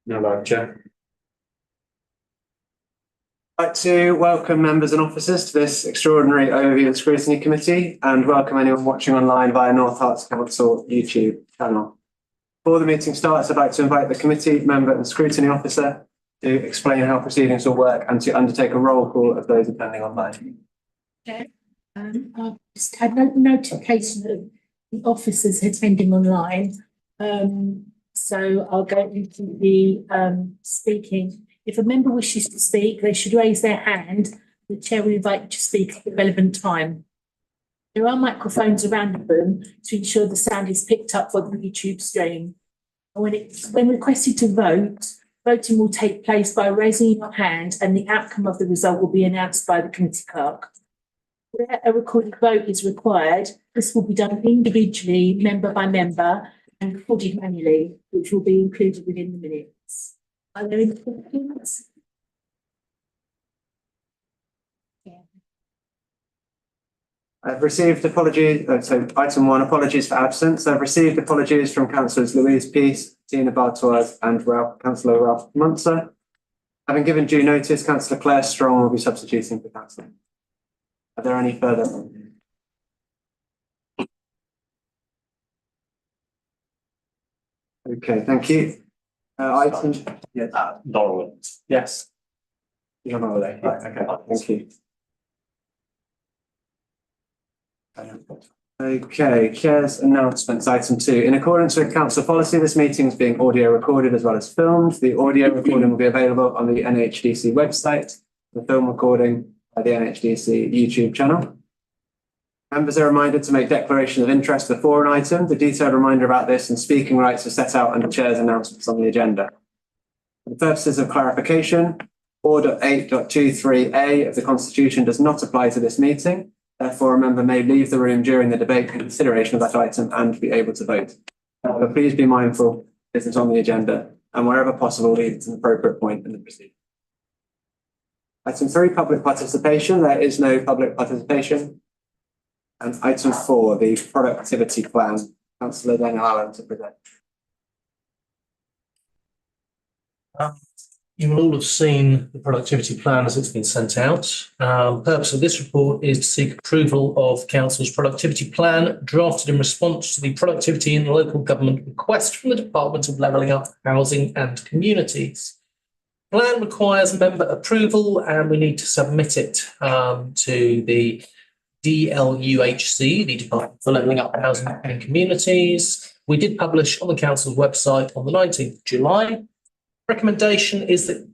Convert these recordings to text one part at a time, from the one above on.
No, Madam Chair. I'd like to welcome members and officers to this extraordinary overview of the Scrutiny Committee and welcome anyone watching online via North Herts Council YouTube channel. Before the meeting starts, I'd like to invite the committee member and scrutiny officer to explain how proceedings will work and to undertake a roll call of those attending online. Okay. I've just had no notification of the officers attending online. So I'll go into the speaking. If a member wishes to speak, they should raise their hand. The chair will invite you to speak at the relevant time. There are microphones around the room to ensure the sound is picked up for the YouTube stream. When requested to vote, voting will take place by raising your hand and the outcome of the result will be announced by the committee clerk. Where a recorded vote is required, this will be done individually, member by member, and recorded manually, which will be included within the minutes. Are there any questions? I've received apologies, so item 1, apologies for absence. I've received apologies from councillors Louise Peace, Tina Bartois and Councillor Ralph Munzer. Having given due notice, Councillor Claire Strong will be substituting for Councillor. Are there any further? Okay, thank you. Item, yes. Norwood. Yes. You're on holiday. Right, okay, thank you. Okay, Chair's announcements, item 2. In accordance with council policy, this meeting is being audio recorded as well as filmed. The audio recording will be available on the NHDC website, the film recording by the NHDC YouTube channel. Members are reminded to make declaration of interest before an item. The detailed reminder about this and speaking rights are set out under Chair's announcements on the agenda. For the purposes of clarification, Order 8.23a of the Constitution does not apply to this meeting. Therefore, a member may leave the room during the debate and consideration of that item and be able to vote. However, please be mindful this is on the agenda and wherever possible, leave it to an appropriate point in the proceeding. Item 3, public participation. There is no public participation. And item 4, the productivity plan. Councillor Daniel Allen to present. You will all have seen the productivity plan as it's been sent out. The purpose of this report is to seek approval of Council's productivity plan drafted in response to the productivity in local government request from the Department of Levelling Up Housing and Communities. The plan requires member approval and we need to submit it to the DLUHC, the Department for Levelling Up Housing and Communities. We did publish on the Council's website on the 19th of July. Recommendation is that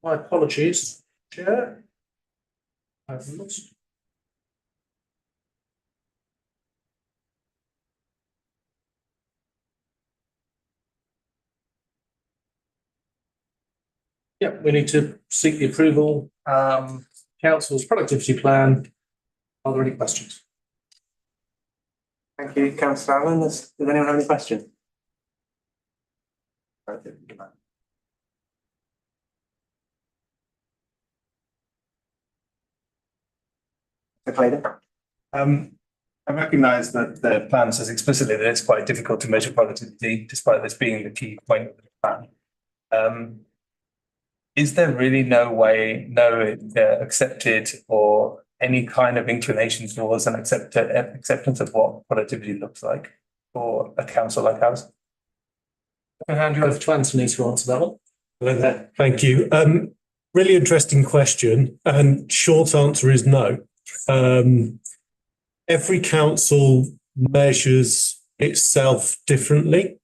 my apologies, Chair. I've lost. Yeah, we need to seek the approval. Council's productivity plan. Are there any questions? Thank you, Councillor Allen. Does anyone have any questions? I recognise that the plan says explicitly that it's quite difficult to measure productivity, despite this being the key point of the plan. Is there really no way, accepted or any kind of inclination towards an acceptance of what productivity looks like for a council like ours? I'll hand you over to Anthony to answer that one. Hello there. Thank you. Really interesting question, and short answer is no. Every council measures itself differently.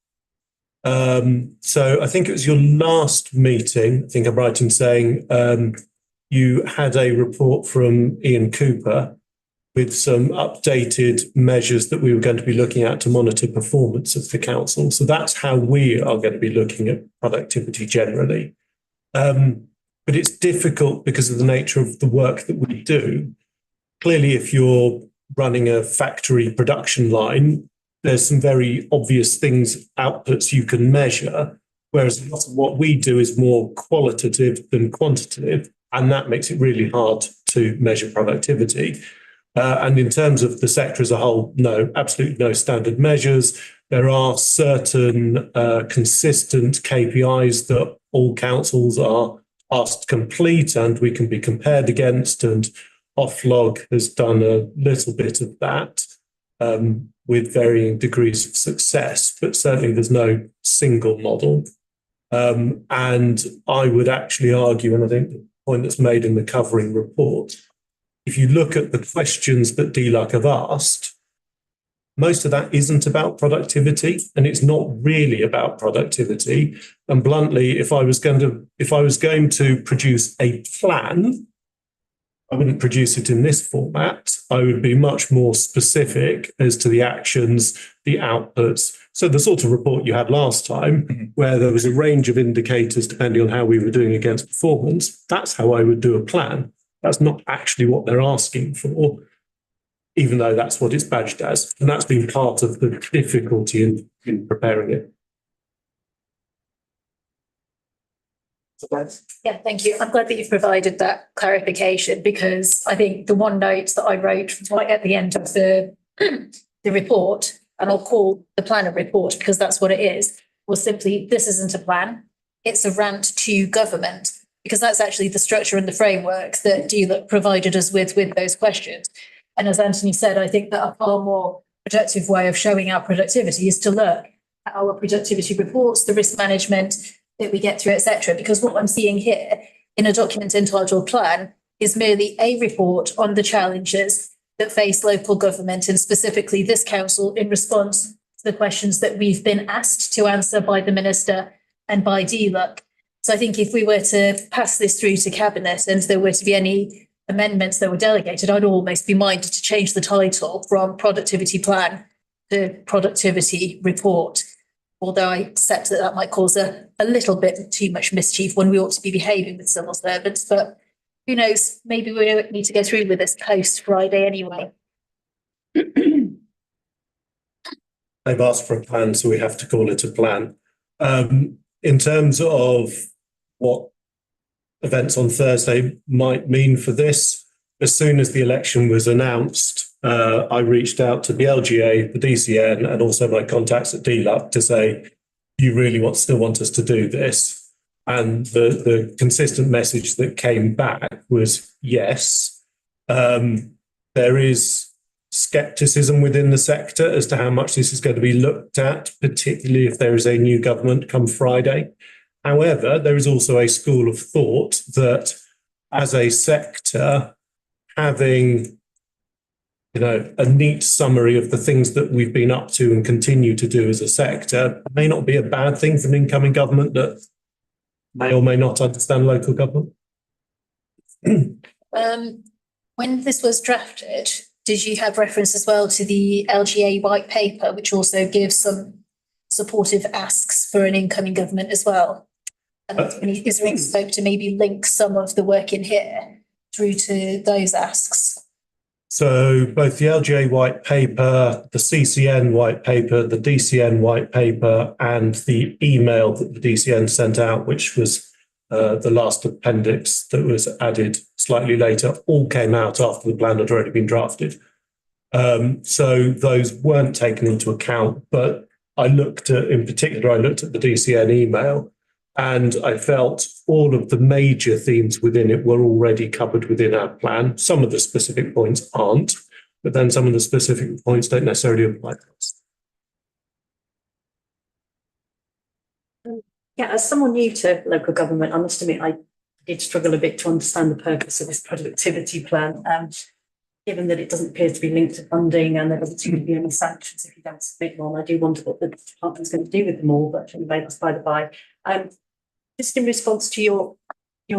So I think it was your last meeting, I think I'm right in saying, you had a report from Ian Cooper with some updated measures that we were going to be looking at to monitor performance of the council. So that's how we are going to be looking at productivity generally. But it's difficult because of the nature of the work that we do. Clearly, if you're running a factory production line, there's some very obvious things, outputs you can measure, whereas a lot of what we do is more qualitative than quantitative. And that makes it really hard to measure productivity. And in terms of the sector as a whole, no, absolutely no standard measures. There are certain consistent KPIs that all councils are asked to complete and we can be compared against. And Offlog has done a little bit of that with varying degrees of success, but certainly there's no single model. And I would actually argue, and I think the point that's made in the covering report, if you look at the questions that DLUC have asked, most of that isn't about productivity, and it's not really about productivity. And bluntly, if I was going to produce a plan, I wouldn't produce it in this format. I would be much more specific as to the actions, the outputs. So the sort of report you had last time, where there was a range of indicators depending on how we were doing against performance, that's how I would do a plan. That's not actually what they're asking for, even though that's what it's badged as. And that's been part of the difficulty in preparing it. Yeah, thank you. I'm glad that you've provided that clarification, because I think the one note that I wrote right at the end of the report, and I'll call the plan a report because that's what it is, was simply, this isn't a plan. It's a rant to government, because that's actually the structure and the framework that DLUC provided us with those questions. And as Anthony said, I think that a far more productive way of showing our productivity is to look at our productivity reports, the risk management that we get through, etc. Because what I'm seeing here in a document entitled Plan is merely a report on the challenges that face local government, and specifically this council, in response to the questions that we've been asked to answer by the Minister and by DLUC. So I think if we were to pass this through to Cabinet and there were to be any amendments that were delegated, I'd almost be minded to change the title from Productivity Plan to Productivity Report. Although I accept that that might cause a little bit too much mischief when we ought to be behaving with civil servants, but who knows, maybe we need to go through with this post Friday anyway. They've asked for a plan, so we have to call it a plan. In terms of what events on Thursday might mean for this, as soon as the election was announced, I reached out to the LGA, the DCN, and also my contacts at DLUC to say, you really still want us to do this? And the consistent message that came back was yes. There is scepticism within the sector as to how much this is going to be looked at, particularly if there is a new government come Friday. However, there is also a school of thought that as a sector, having a neat summary of the things that we've been up to and continue to do as a sector may not be a bad thing for an incoming government that may or may not understand local government. When this was drafted, did you have reference as well to the LGA white paper, which also gives some supportive asks for an incoming government as well? And is there any scope to maybe link some of the work in here through to those asks? So both the LGA white paper, the CCN white paper, the DCN white paper, and the email that the DCN sent out, which was the last appendix that was added slightly later, all came out after the plan had already been drafted. So those weren't taken into account, but in particular, I looked at the DCN email, and I felt all of the major themes within it were already covered within our plan. Some of the specific points aren't, but then some of the specific points don't necessarily apply to us. Yeah, as someone new to local government, I must admit I did struggle a bit to understand the purpose of this productivity plan. Given that it doesn't appear to be linked to funding and there doesn't seem to be any sanctions if you don't submit one, I do wonder what the department's going to do with them all, but anyway, that's by the by. Just in response to your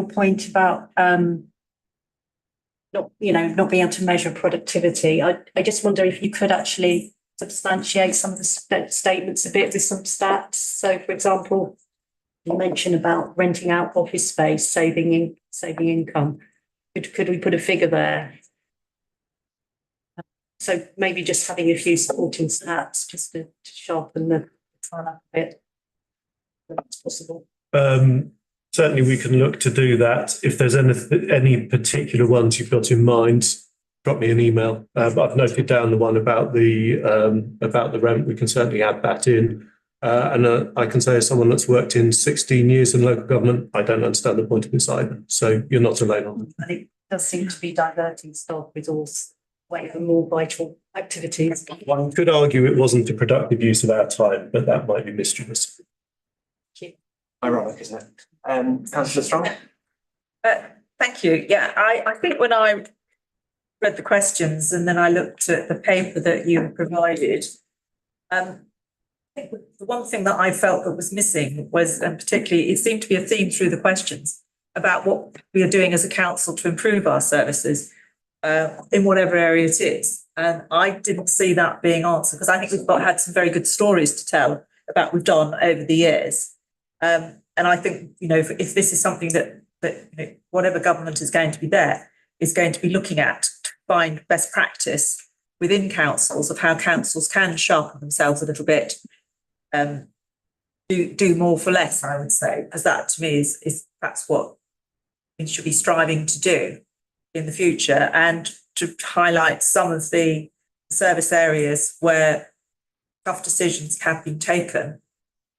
point about not being able to measure productivity, I just wonder if you could actually substantiate some of the statements a bit with some stats. So, for example, you mentioned about renting out office space, saving income. Could we put a figure there? So maybe just having a few supporting stats just to sharpen the plan up a bit, if that's possible. certainly we can look to do that. If there's any particular ones you've got in mind, drop me an email. I've noted down the one about the rent. We can certainly add that in. And I can say, as someone that's worked in 16 years in local government, I don't understand the point of this either. So you're not alone on it. And it does seem to be diverting staff resource away from more vital activities. One could argue it wasn't a productive use of our time, but that might be mischievous. Ironic, isn't it? Councillor Strong? Thank you. Yeah, I think when I read the questions and then I looked at the paper that you provided, I think the one thing that I felt that was missing was, and particularly it seemed to be a theme through the questions, about what we are doing as a council to improve our services in whatever area it is. And I didn't see that being answered, because I think we've had some very good stories to tell about what we've done over the years. And I think, if this is something that whatever government is going to be there is going to be looking at to find best practice within councils of how councils can sharpen themselves a little bit, do more for less, I would say, because that to me is that's what we should be striving to do in the future, and to highlight some of the service areas where tough decisions have been taken,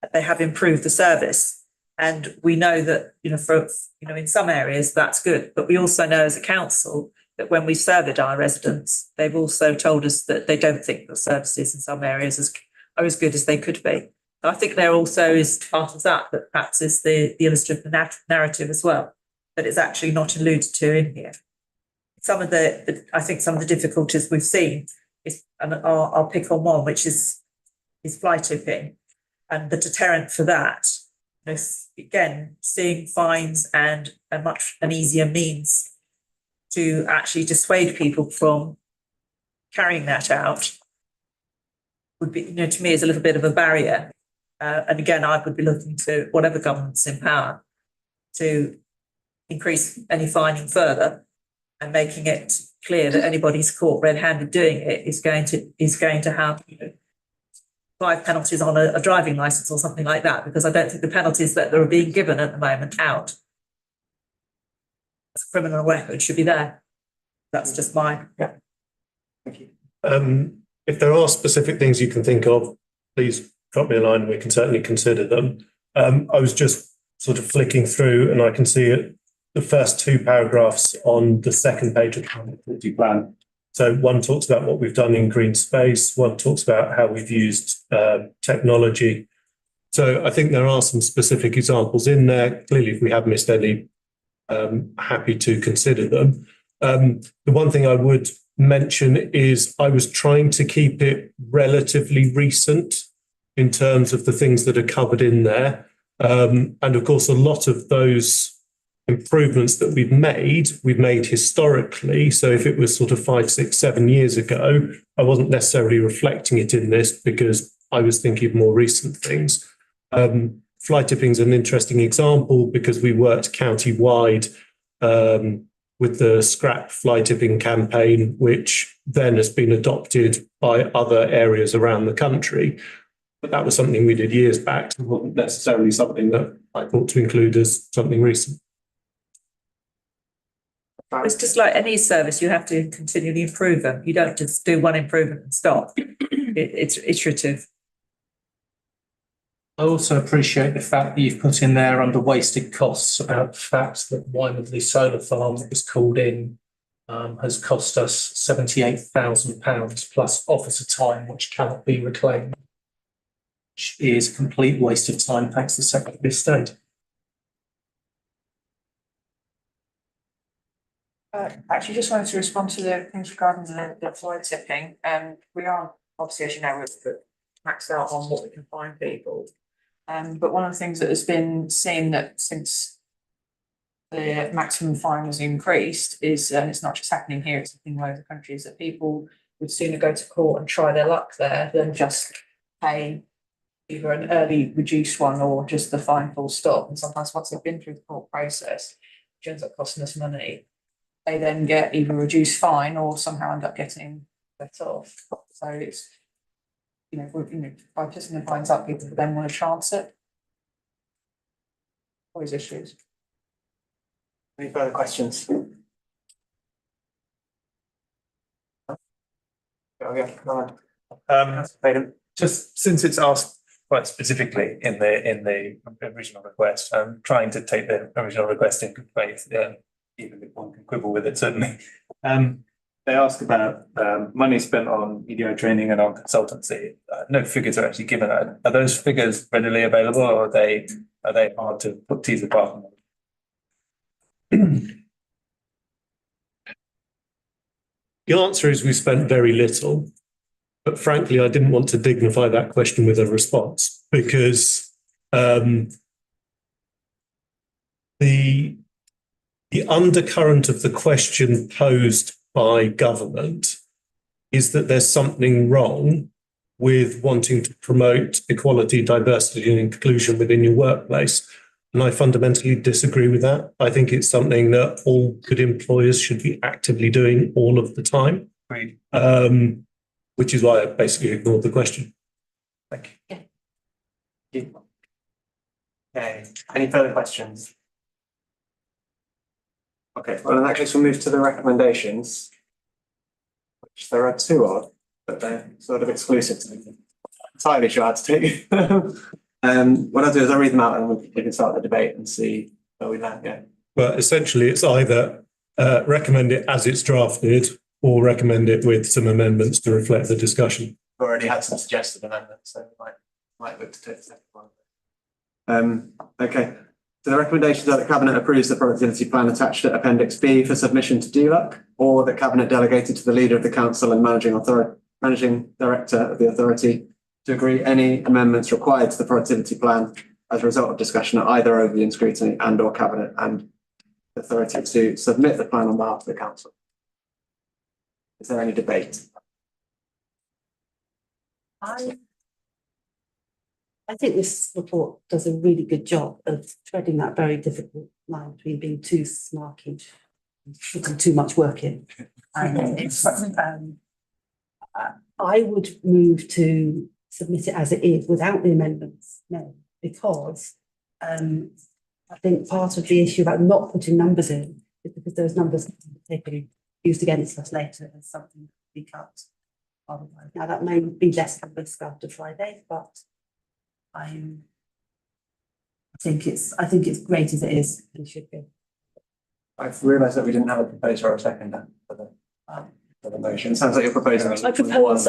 that they have improved the service. And we know that, in some areas that's good, but we also know as a council that when we surveyed our residents, they've also told us that they don't think the services in some areas are as good as they could be. I think there also is part of that perhaps is the illustrative narrative as well, that it's actually not alluded to in here. Some of I think some of the difficulties we've seen is, and I'll pick on one, which is fly tipping, and the deterrent for that. Again, seeing fines and an easier means to actually dissuade people from carrying that out would be, to me, is a little bit of a barrier. And again, I would be looking to whatever government's in power to increase any fining further, and making it clear that anybody who's caught red-handed doing it is going to have 5 penalties on a driving licence or something like that, because I don't think the penalties that are being given at the moment out as a criminal record should be there. That's just my. Yeah. Thank you. If there are specific things you can think of, please drop me a line and we can certainly consider them. I was just sort of flicking through, and I can see it. The first 2 paragraphs on the second page of the productivity plan. So one talks about what we've done in green space, one talks about how we've used technology. So I think there are some specific examples in there. Clearly, if we have missed any, happy to consider them. The one thing I would mention is I was trying to keep it relatively recent in terms of the things that are covered in there. And of course, a lot of those improvements that we've made historically. So if it was sort of 5, 6, 7 years ago, I wasn't necessarily reflecting it in this because I was thinking of more recent things. Fly tipping is an interesting example because we worked county-wide with the scrap fly tipping campaign, which then has been adopted by other areas around the country. But that was something we did years back. It wasn't necessarily something that I thought to include as something recent. It's just like any service, you have to continually improve them. You don't just do one improvement and stop. It's iterative. I also appreciate the fact that you've put in there under wasted costs about the fact that Wymanley Solar Farm that was called in has cost us £78,000 plus officer time, which cannot be reclaimed, which is a complete waste of time thanks to the Secretary of State. Actually, just wanted to respond to the things regarding the fly tipping. We are obviously, as you know, we're maxed out on what we can find people. But one of the things that has been seen that since the maximum fine was increased is, and it's not just happening here, it's happening in loads of countries, that people would sooner go to court and try their luck there than just pay either an early reduced one or just the fine full stop. And sometimes once they've been through the court process, which ends up costing us money, they then get either a reduced fine or somehow end up getting let off. So it's, by putting the fines up, people then want to chance it. Always issues. Any further questions? Oh, yeah, go on. Hayden. Just since it's asked quite specifically in the original request, I'm trying to take the original request in good faith, even if one can quibble with it, certainly. They ask about money spent on EDO training and on consultancy. No figures are actually given. Are those figures readily available, or are they hard to put teeth apart from? The answer is we spent very little, but frankly, I didn't want to dignify that question with a response because the undercurrent of the question posed by government is that there's something wrong with wanting to promote equality, diversity, and inclusion within your workplace. And I fundamentally disagree with that. I think it's something that all good employers should be actively doing all of the time. Agreed. Which is why I basically ignored the question. Thank you. Okay, any further questions? Okay, well, in that case, we'll move to the recommendations, which there are two of, but they're sort of exclusive to me. Entirely sure how to take. What I'll do is I'll read them out and we can start the debate and see where we land. Yeah. But essentially, it's either recommend it as it's drafted or recommend it with some amendments to reflect the discussion. We've already had some suggested amendments, so we might look to take the second one. Okay. So the recommendations are that Cabinet approves the productivity plan attached to Appendix B for submission to DLUC, or the Cabinet delegated to the leader of the council and managing director of the authority to agree any amendments required to the productivity plan as a result of discussion at either overview and scrutiny and or Cabinet, and the authority to submit the plan on behalf of the council. Is there any debate? I think this report does a really good job of treading that very difficult line between being too snarky and putting too much work in. And it's, I would move to submit it as it is without the amendments, no, because I think part of the issue about not putting numbers in is because those numbers can be used against us later as something to be cut. Otherwise. Now that may be less than risk after Friday, but I think it's great as it is and should be. I've realised that we didn't have a proposer or a seconder for the motion. It sounds like you're proposing. I propose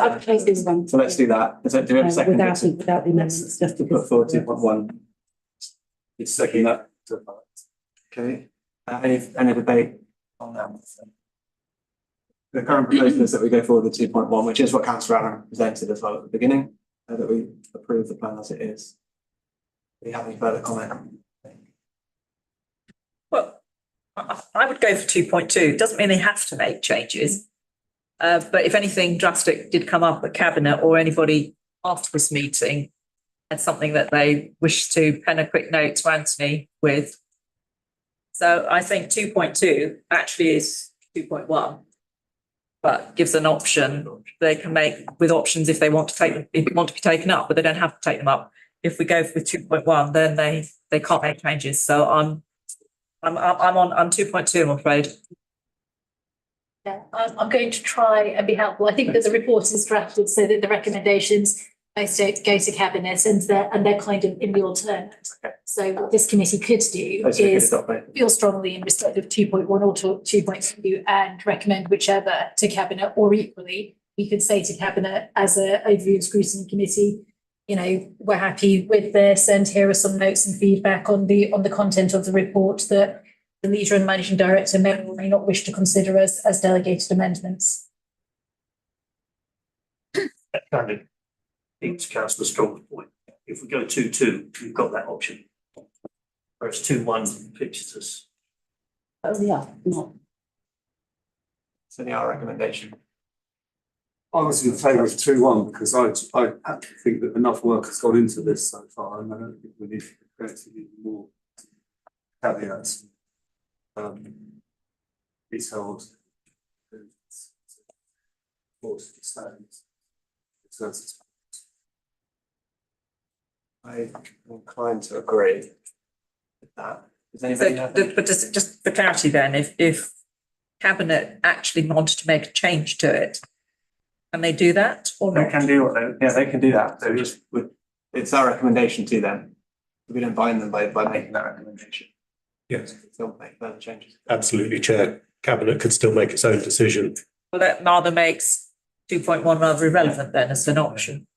this one. So let's do that. Do we have a second? Without the amendments, just to because. put forward 2.1. It's second that. Okay. Any debate on that? The current proposal is that we go forward with 2.1, which is what Councillor Allen presented as well at the beginning, that we approve the plan as it is. Do you have any further comment? Well, I would go for 2.2. It doesn't mean they have to make changes. But if anything drastic did come up at Cabinet or anybody after this meeting and something that they wish to pen a quick note to Anthony with. So I think 2.2 actually is 2.1, but gives an option they can make with options if they want to be taken up, but they don't have to take them up. If we go with 2.1, then they can't make changes. So I'm on 2.2, I'm afraid. Yeah, I'm going to try and be helpful. I think that the report is drafted so that the recommendations both go to Cabinet and they're kind of in the alternate. Okay. So what this committee could do is feel strongly in respect of 2.1 or 2.2 and recommend whichever to Cabinet, or equally, we could say to Cabinet as a overview and scrutiny committee, you know, we're happy with this and here are some notes and feedback on the content of the report that the leader and managing director may or may not wish to consider as delegated amendments. Kind of each councillor's strong point. If we go 2.2, we've got that option. Whereas 2.1 pitches us. Oh, yeah, not. It's only our recommendation. I was in favour of 2.1 because I think that enough work has gone into this so far, and I don't think we need to create any more caveats. Detailed. I'm inclined to agree. that. Does So, anybody have any? but just for clarity then, if cabinet actually wanted to make a change to it, can they do that or They not? can do what they, yeah, they can do that. So just would, it's our recommendation to them. We don't bind them by making that recommendation. Yes, They'll make further changes. absolutely, Chair. Cabinet could still make its own decision. Well, that rather makes 2.1 rather irrelevant then as an option.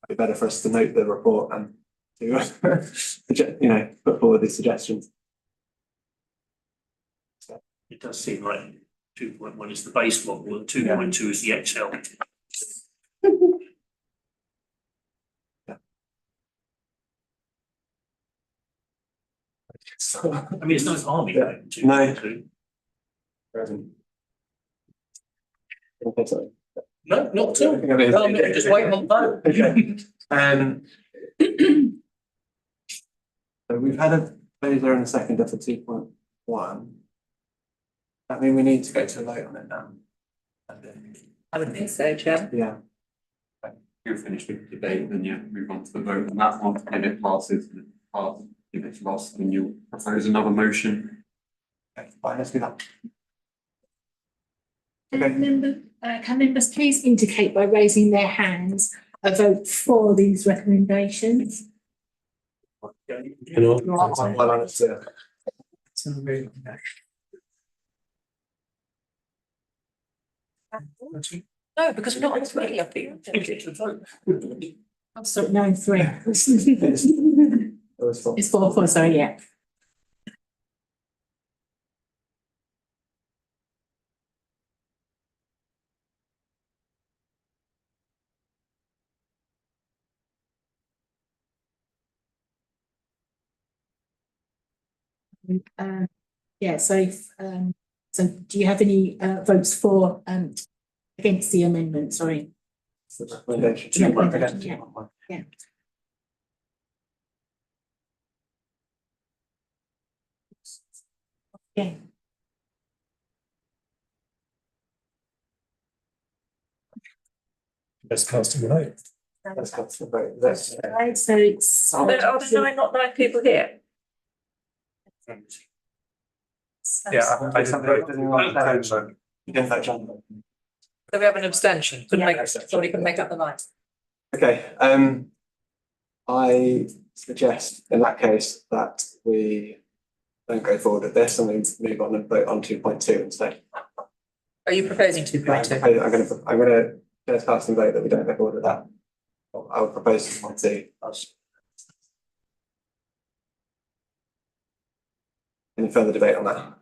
It'd be better for us to note the report and to, put forward these suggestions. It does seem like 2.1 is the base model and 2.2 is the Excel. I mean, it's not army. Yeah. No. Present. Okay, sorry. No, not at all. I think I mean- No, I'm just waiting on that. Okay. So we've had a proposer and a seconder for 2.1. That mean we need to go to a vote on it now. I would think so, Chair. Yeah. You finish with the debate, then you move on to the vote on that one, and it passes, and it passes. If it's lost, then you'll propose another motion. Okay, fine, let's do that. Can members please indicate by raising their hands a vote for these recommendations? You know, Well, on it's, No, because we're not ultimately up here. I'm sorry, no, three. it was for- It's four, sorry, yeah. Yeah, so do you have any votes for against the amendment? Sorry. it's the recommendation. Yeah, 2.1 recommendation, against yeah. 2.1. Yeah. Yeah. best casting a vote. Let's go to the vote. Let's- Right, so it's. Are there not nine people here? Yeah, I didn't vote. You didn't vote, John? So we have an abstention. Couldn't Yeah. make, somebody couldn't make up the mind. Okay, I suggest in that case that we don't go forward with this and we move on and vote on 2.2 instead. Are you proposing I'm 2.2? gonna just cast and vote that we don't go forward with that. I'll propose 2.2. Any further debate on that?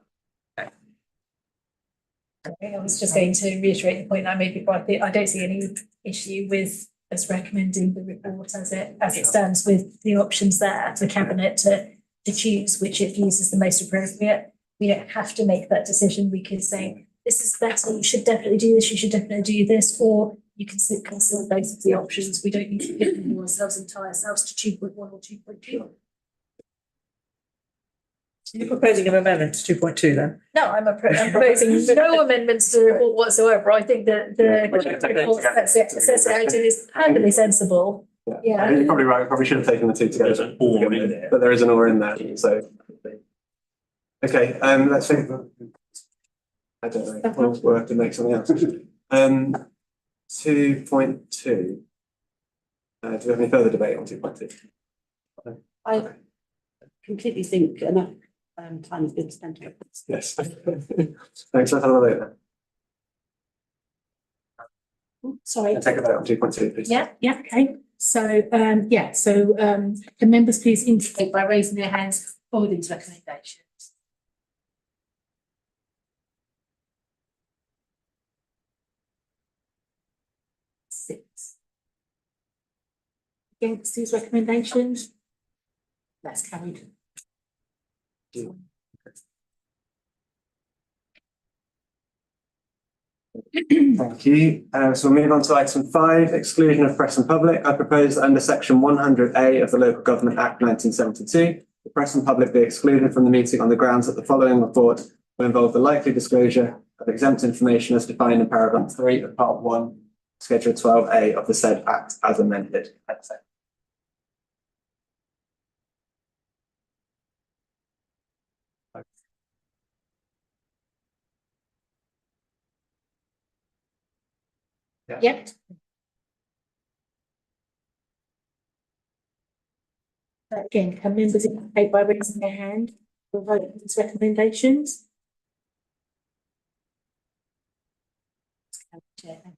I was just going to reiterate the point I made before. I don't see any issue with us recommending the report as it stands with the options there for the cabinet to choose which it views as the most appropriate. We don't have to make that decision. We could say, this is better, you should definitely do this, you should definitely do this, or you can consider both of the options. We don't need to pigeonhole ourselves and tie ourselves to 2.1 or 2.2. You're proposing an amendment to 2.2 then? No, I'm proposing no amendments to the report whatsoever. I think that the report sets it out and is perfectly sensible. Yeah. You're probably right, we probably should have taken the two There's together. an or in there. But there is an or in there, so. Okay, let's think. I don't know, we'll have to make something else. 2.2. Do we have any further debate on 2.2? I completely think enough time has been spent on this. Yes. Thanks, let's have a vote Sorry. then. Take a vote on 2.2, please. Yeah, okay. So, can members please indicate by raising their hands for these recommendations? Six. Against these recommendations? That's carried. Thank you. So we'll move on to item 5, exclusion of press and public. I propose that under section 100A of the Local Government Act 1972, the press and public be excluded from the meeting on the grounds that the following report will involve the likely disclosure of exempt information as defined in paragraph 3 of part 1, schedule 12A of the said act as amended. Yep. Again, can members indicate by raising their hand for voting for these recommendations? Chair.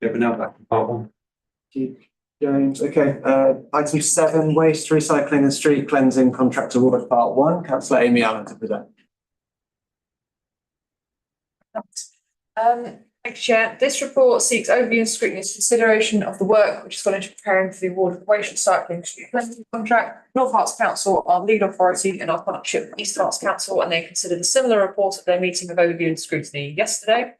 Yeah, but now back to part one. James, okay, item 7, waste recycling and street cleansing contract award part 1, councillor Amy Allen to present. Thank you, Chair. This report seeks overview and scrutiny consideration of the work which has gone into preparing for the award of the waste recycling street cleansing contract. North Herts Council are lead authority in our partnership with East Herts Council, and they considered a similar report at their meeting of overview and scrutiny yesterday.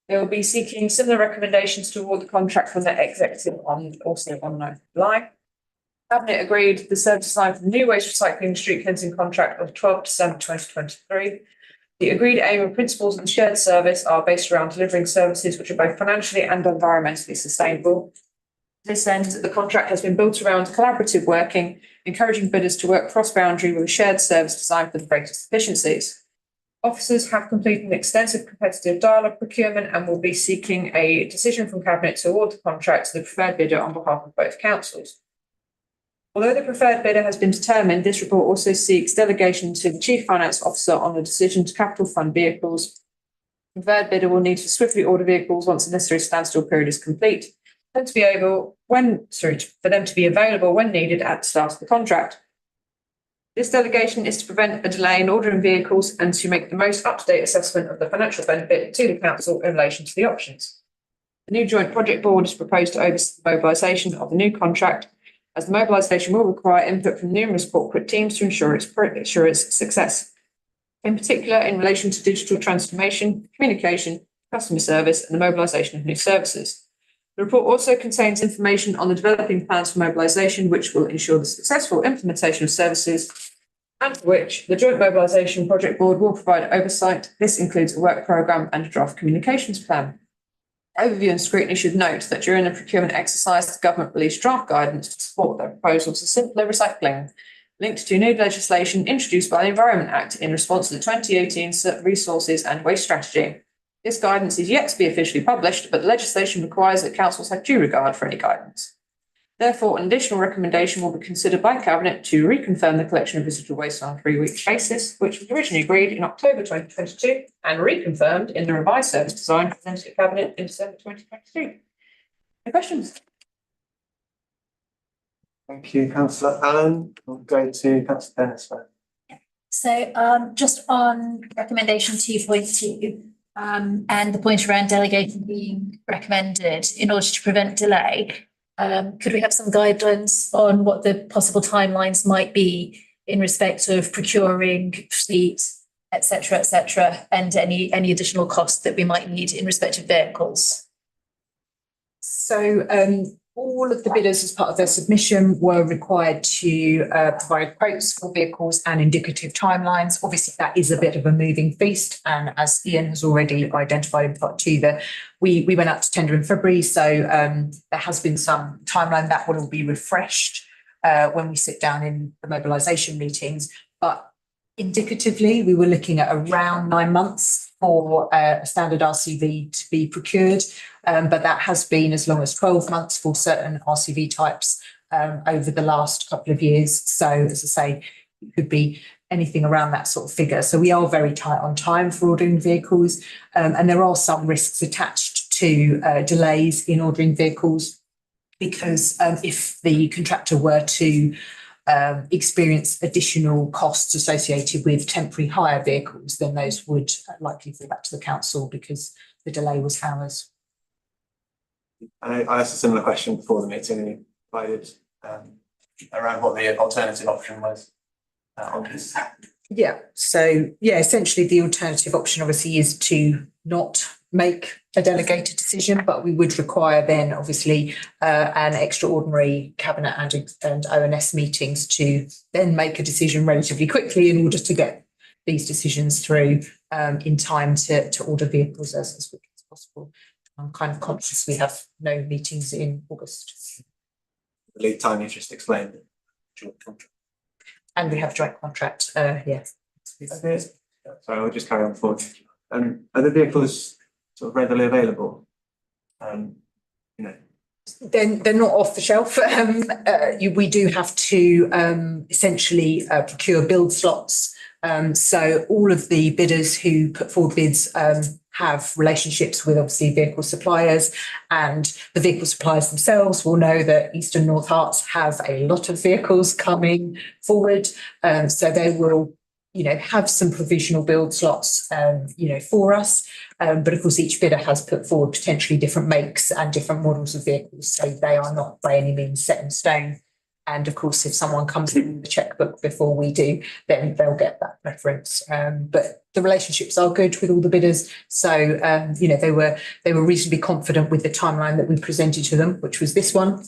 They will be seeking similar recommendations to award the contract from their executive on 9th July. Cabinet agreed the service design for the new waste recycling street cleansing contract of 12 December 2023. The agreed aim and principles of the shared service are based around delivering services which are both financially and environmentally sustainable. To this end, the contract has been built around collaborative working, encouraging bidders to work cross-boundary with a shared service design for the greatest efficiencies. Officers have completed an extensive competitive dialogue procurement and will be seeking a decision from Cabinet to award the contract to the preferred bidder on behalf of both councils. Although the preferred bidder has been determined, this report also seeks delegation to the Chief Finance Officer on the decision to capital fund vehicles. The preferred bidder will need to swiftly order vehicles once the necessary standstill period is complete, for them to be available when needed at the start of the contract. This delegation is to prevent a delay in ordering vehicles and to make the most up-to-date assessment of the financial benefit to the council in relation to the options. The new joint project board is proposed to oversee the mobilisation of the new contract, as the mobilisation will require input from numerous corporate teams to ensure its success, in particular in relation to digital transformation, communication, customer service, and the mobilisation of new services. The report also contains information on the developing plans for mobilisation, which will ensure the successful implementation of services, and for which the Joint Mobilisation Project Board will provide oversight. This includes a work programme and a draft communications plan. Overview and scrutiny should note that during the procurement exercise, the government released draft guidance to support their proposals for simpler recycling, linked to new legislation introduced by the Environment Act in response to the 2018 Resources and Waste Strategy. This guidance is yet to be officially published, but the legislation requires that councils have due regard for any guidance. Therefore, an additional recommendation will be considered by Cabinet to reconfirm the collection of residual waste on a 3-week basis, which was originally agreed in October 2022 and reconfirmed in the revised service design presented to Cabinet in December 2023. Any questions? Thank you, councillor Allen. We'll go to councillor Dennis. So just on recommendation 2.2, and the point around delegation being recommended in order to prevent delay, could we have some guidelines on what the possible timelines might be in respect of procuring fleet, et cetera, and any additional costs that we might need in respect of vehicles? So all of the bidders, as part of their submission, were required to provide quotes for vehicles and indicative timelines. Obviously, that is a bit of a moving feast, and as Ian has already identified in part 2, that we went out to tender in February, so there has been some timeline that will all be refreshed when we sit down in the mobilisation meetings. But indicatively, we were looking at around 9 months for a standard RCV to be procured, but that has been as long as 12 months for certain RCV types over the last couple of years. So, as I say, it could be anything around that sort of figure. So we are very tight on time for ordering vehicles, and there are some risks attached to delays in ordering vehicles, because if the contractor were to experience additional costs associated with temporary hire vehicles, then those would likely fall back to the council because the delay was ours. I asked a similar question before the meeting, and you provided around what the alternative option was on this. Yeah, so essentially the alternative option obviously is to not make a delegated decision, but we would require then obviously an extraordinary cabinet and ONS meetings to then make a decision relatively quickly in order to get these decisions through in time to order vehicles as quickly as possible. I'm kind of conscious we have no meetings in August. The lead time you just explained. And we have joint contract, yes. So we'll just carry on forward. Are the vehicles sort of readily available? They're not off the shelf. We do have to essentially procure build slots So all of the bidders who put forward bids have relationships with obviously vehicle suppliers, and the vehicle suppliers themselves will know that Eastern North Herts have a lot of vehicles coming forward. So they will, have some provisional build slots, for us. But of course, each bidder has put forward potentially different makes and different models of vehicles, so they are not by any means set in stone. And of course, if someone comes in with a checkbook before we do, then they'll get that preference. But the relationships are good with all the bidders. So, they were reasonably confident with the timeline that we presented to them, which was this one,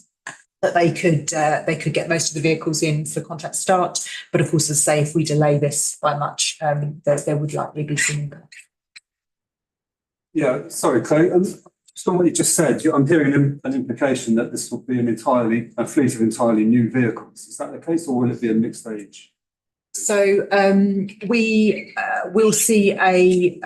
that they could get most of the vehicles in for contract start. But of course, as I say, if we delay this by much, there would likely be some. Yeah, sorry, Clay. Just on what you just said, I'm hearing an implication that this will be a fleet of entirely new vehicles. Is that the case, or will it be a mixed age? So we will see a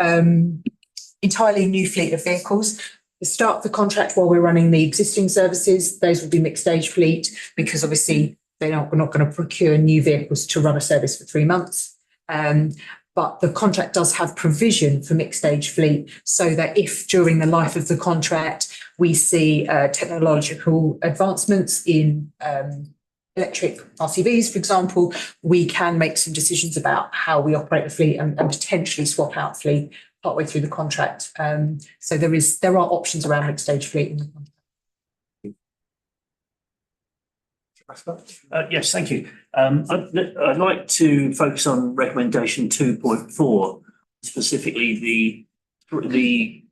entirely new fleet of vehicles. The start of the contract, while we're running the existing services, those will be mixed stage fleet, because obviously we're not going to procure new vehicles to run a service for 3 months. But the contract does have provision for mixed stage fleet, so that if during the life of the contract we see technological advancements in electric RCVs, for example, we can make some decisions about how we operate the fleet and potentially swap out fleet partway through the contract. So there are options around mixed stage fleet in the contract. Yes, thank you. I'd like to focus on recommendation 2.4, specifically the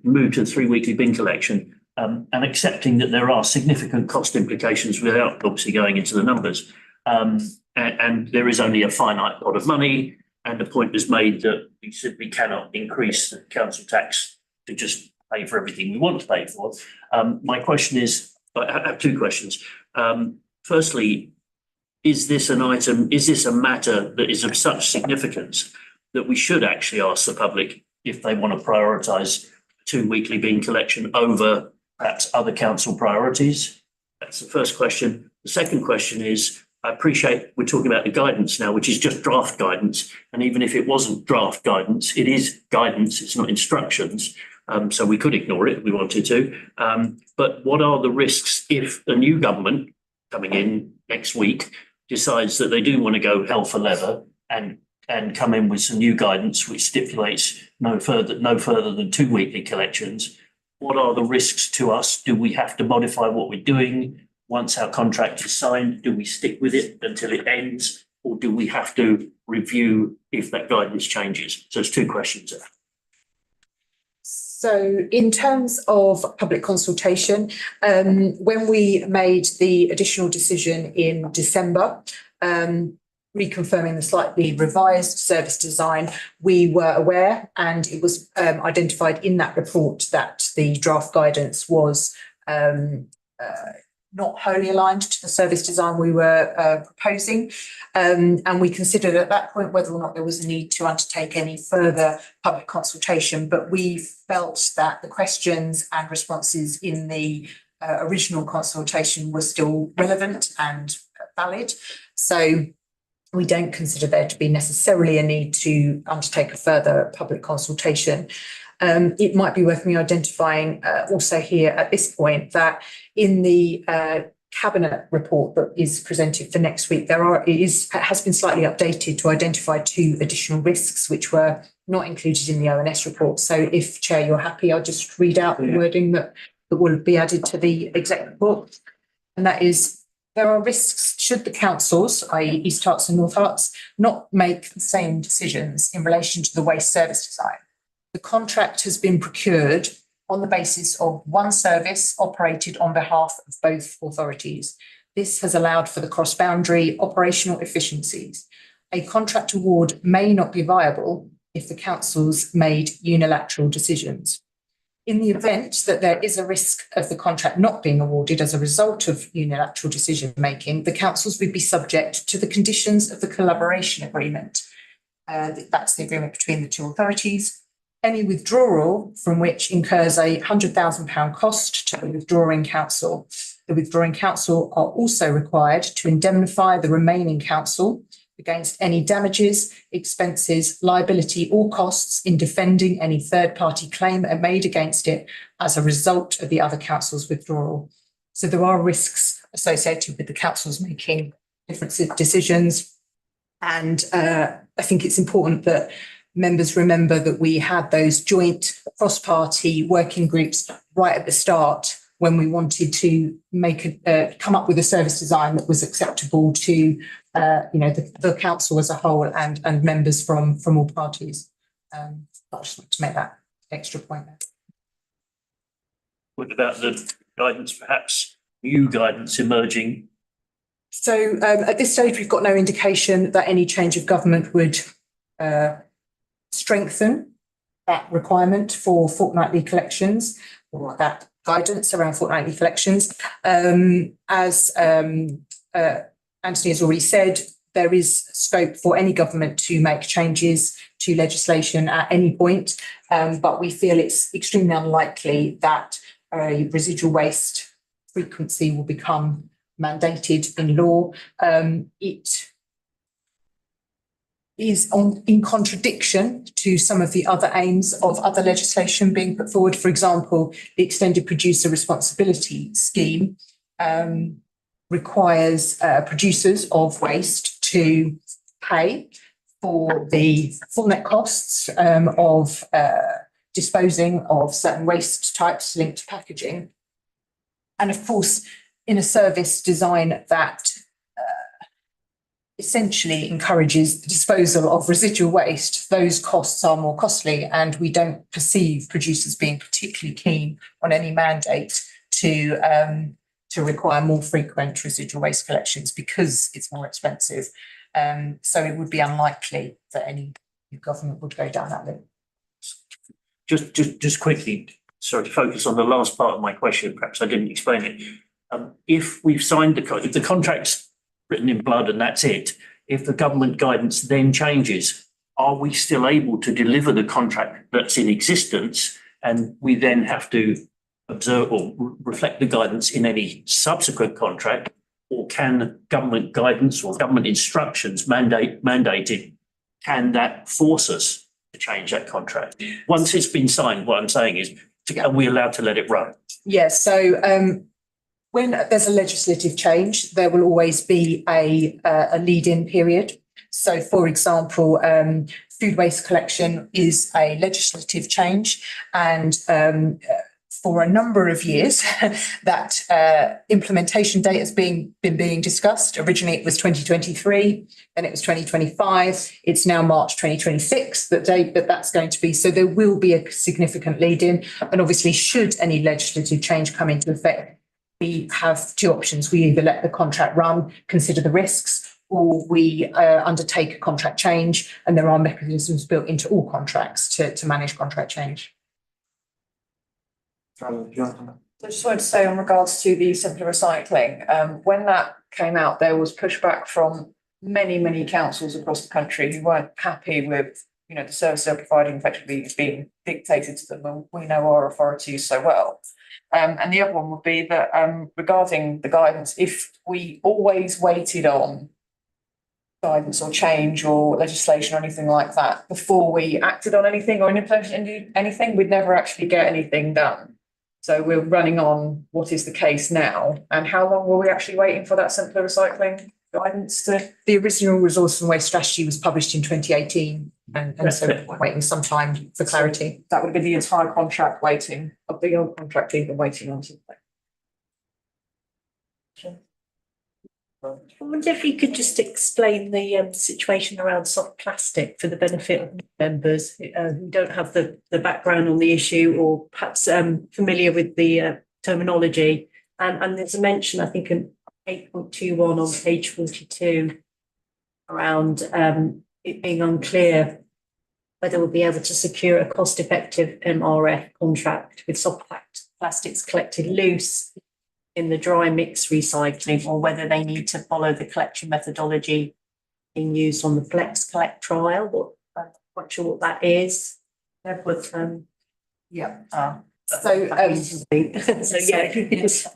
move to the 3 weekly bin collection, and accepting that there are significant cost implications without obviously going into the numbers. And there is only a finite pot of money, and the point was made that we simply cannot increase the council tax to just pay for everything we want to pay for. My question is, I have 2 questions. Firstly, is this a matter that is of such significance that we should actually ask the public if they want to prioritise 2 weekly bin collection over perhaps other council priorities? That's the first question. The second question is, I appreciate we're talking about the guidance now, which is just draft guidance. And even if it wasn't draft guidance, it is guidance, it's not instructions. So we could ignore it if we wanted to. But what are the risks if a new government coming in next week decides that they do want to go hell for leather and come in with some new guidance which stipulates no further than 2 weekly collections? What are the risks to us? Do we have to modify what we're doing once our contract is signed? Do we stick with it until it ends, or do we have to review if that guidance changes? So there's 2 questions there. So in terms of public consultation, when we made the additional decision in December, reconfirming the slightly revised service design, we were aware, and it was identified in that report, that the draft guidance was not wholly aligned to the service design we were proposing. And we considered at that point whether or not there was a need to undertake any further public consultation. But we felt that the questions and responses in the original consultation were still relevant and valid. So we don't consider there to be necessarily a need to undertake a further public consultation. It might be worth me identifying also here at this point that in the Cabinet report that is presented for next week, it has been slightly updated to identify 2 additional risks which were not included in the ONS report. So if, Chair, you're happy, I'll just read out the wording that will be added to the exec report. And that is, there are risks should the councils, i.e. East Herts and North Herts, not make the same decisions in relation to the waste service design. The contract has been procured on the basis of one service operated on behalf of both authorities. This has allowed for the cross-boundary operational efficiencies. A contract award may not be viable if the councils made unilateral decisions. In the event that there is a risk of the contract not being awarded as a result of unilateral decision-making, the councils would be subject to the conditions of the collaboration agreement. That's the agreement between the 2 authorities. Any withdrawal from which incurs a £100,000 cost to the withdrawing council. The withdrawing council are also required to indemnify the remaining council against any damages, expenses, liability or costs in defending any third-party claim made against it as a result of the other council's withdrawal. So there are risks associated with the councils making different decisions. And I think it's important that members remember that we had those joint cross-party working groups right at the start when we wanted to come up with a service design that was acceptable to the council as a whole and members from all parties. I just want to make that extra point there. What about the guidance, perhaps new guidance emerging? So at this stage, we've got no indication that any change of government would strengthen that requirement for fortnightly collections or that guidance around fortnightly collections. As Anthony has already said, there is scope for any government to make changes to legislation at any point, but we feel it's extremely unlikely that residual waste frequency will become mandated in law. It is in contradiction to some of the other aims of other legislation being put forward. For example, the Extended Producer Responsibility Scheme requires producers of waste to pay for the full net costs of disposing of certain waste types linked to packaging. And of course, in a service design that essentially encourages the disposal of residual waste, those costs are more costly, and we don't perceive producers being particularly keen on any mandate to require more frequent residual waste collections because it's more expensive. So it would be unlikely that any new government would go down that route. Just quickly, sorry to focus on the last part of my question, perhaps I didn't explain it. If we've signed if the contract's written in blood and that's it, if the government guidance then changes, are we still able to deliver the contract that's in existence, and we then have to observe or reflect the guidance in any subsequent contract, or can government guidance or government instructions mandated, can that force us to change that contract? Once it's been signed, what I'm saying is, are we allowed to let it run? Yes, so when there's a legislative change, there will always be a lead-in period. So, for example, food waste collection is a legislative change, and for a number of years, that implementation date has been being discussed. Originally, it was 2023, then it was 2025. It's now March 2026, that date, but that's going to be. So there will be a significant lead-in, and obviously, should any legislative change come into effect, we have two options. We either let the contract run, consider the risks, or we undertake a contract change, and there are mechanisms built into all contracts to manage contract change. I just wanted to say on regards to the simpler recycling, when that came out, there was pushback from many councils across the country who weren't happy with, the service they're providing effectively being dictated to them, and we know our authorities so well. And the other one would be that regarding the guidance, if we always waited on guidance or change or legislation or anything like that before we acted on anything or implemented anything, we'd never actually get anything done. So we're running on what is the case now. And how long were we actually waiting for that simpler recycling guidance to? The original resource and waste strategy was published in 2018, and so we're waiting some time for clarity. So that would be the entire contract waiting, of the old contract even waiting on something. I wonder if you could just explain the situation around soft plastic for the benefit of members who don't have the background on the issue, or perhaps familiar with the terminology. And there's a mention, I think, in 8.21 on page 42 around it being unclear whether we'll be able to secure a cost-effective MRF contract with soft plastics collected loose in the dry mix recycling, or whether they need to follow the collection methodology being used on the Flex Collect trial. I'm not sure what that is. Yeah. So yeah, if you could just.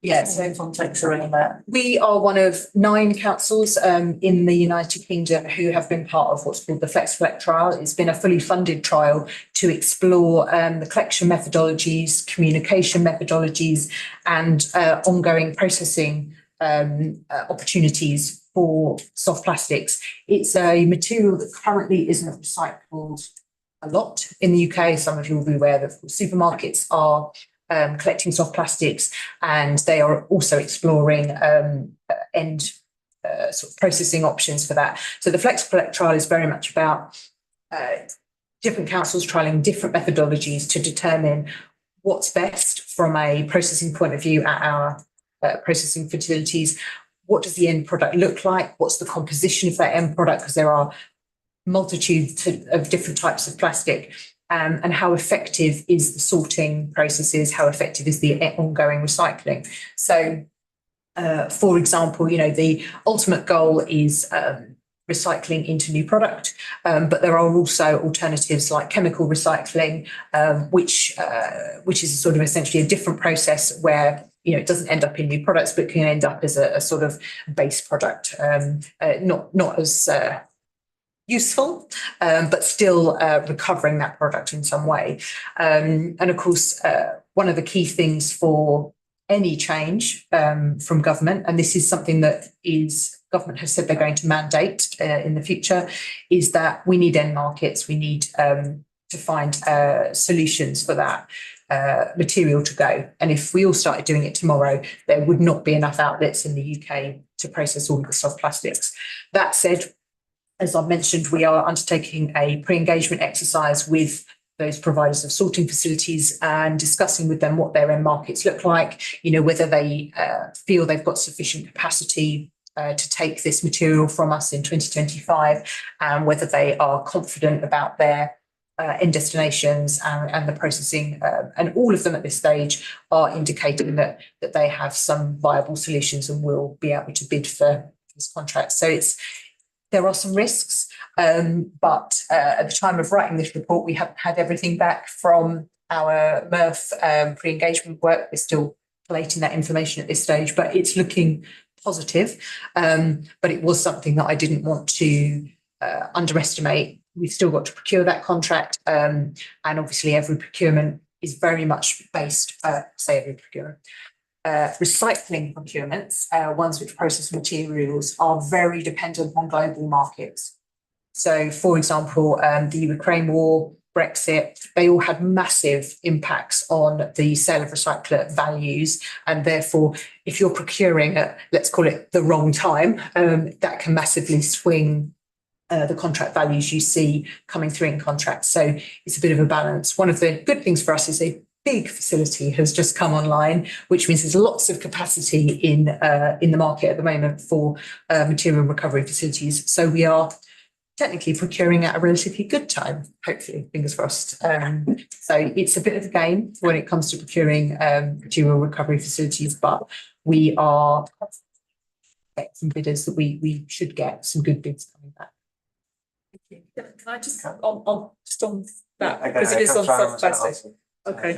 Yeah, so context around that. we are one of 9 councils in the United Kingdom who have been part of what's called the Flex Collect trial. It's been a fully funded trial to explore the collection methodologies, communication methodologies, and ongoing processing opportunities for soft plastics. It's a material that currently isn't recycled a lot in the UK. Some of you will be aware that supermarkets are collecting soft plastics, and they are also exploring end sort of processing options for that. So the Flex Collect trial is very much about different councils trialling different methodologies to determine what's best from a processing point of view at our processing facilities. What does the end product look like? What's the composition of that end product? Because there are multitudes of different types of plastic. And how effective is the sorting processes? How effective is the ongoing recycling? So, for example, the ultimate goal is recycling into new product, but there are also alternatives like chemical recycling, which is sort of essentially a different process where it doesn't end up in new products, but can end up as a sort of base product, not as useful, but still recovering that product in some way. And of course, one of the key things for any change from government, and this is something that government has said they're going to mandate in the future, is that we need end markets. We need to find solutions for that material to go. And if we all started doing it tomorrow, there would not be enough outlets in the UK to process all of the soft plastics. That said, as I've mentioned, we are undertaking a pre-engagement exercise with those providers of sorting facilities and discussing with them what their end markets look like, whether they feel they've got sufficient capacity to take this material from us in 2025, and whether they are confident about their end destinations and the processing. And all of them at this stage are indicating that they have some viable solutions and will be able to bid for this contract. So there are some risks, but at the time of writing this report, we haven't had everything back from our MRF pre-engagement work. We're still collating that information at this stage, but it's looking positive. But it was something that I didn't want to underestimate. We've still got to procure that contract, and obviously every procurement is very much based, every procurement. Recycling procurements, ones which process materials, are very dependent on global markets. So, for example, the Ukraine war, Brexit, they all had massive impacts on the sale of recycler values. And therefore, if you're procuring at, let's call it, the wrong time, that can massively swing the contract values you see coming through in contracts. So it's a bit of a balance. One of the good things for us is a big facility has just come online, which means there's lots of capacity in the market at the moment for material recovery facilities. So we are technically procuring at a relatively good time, hopefully, fingers crossed. So it's a bit of a game when it comes to procuring material recovery facilities, but we are some bidders that we should get some good bids coming back. Thank you. Can I just on that, because it is on soft plastic. Okay.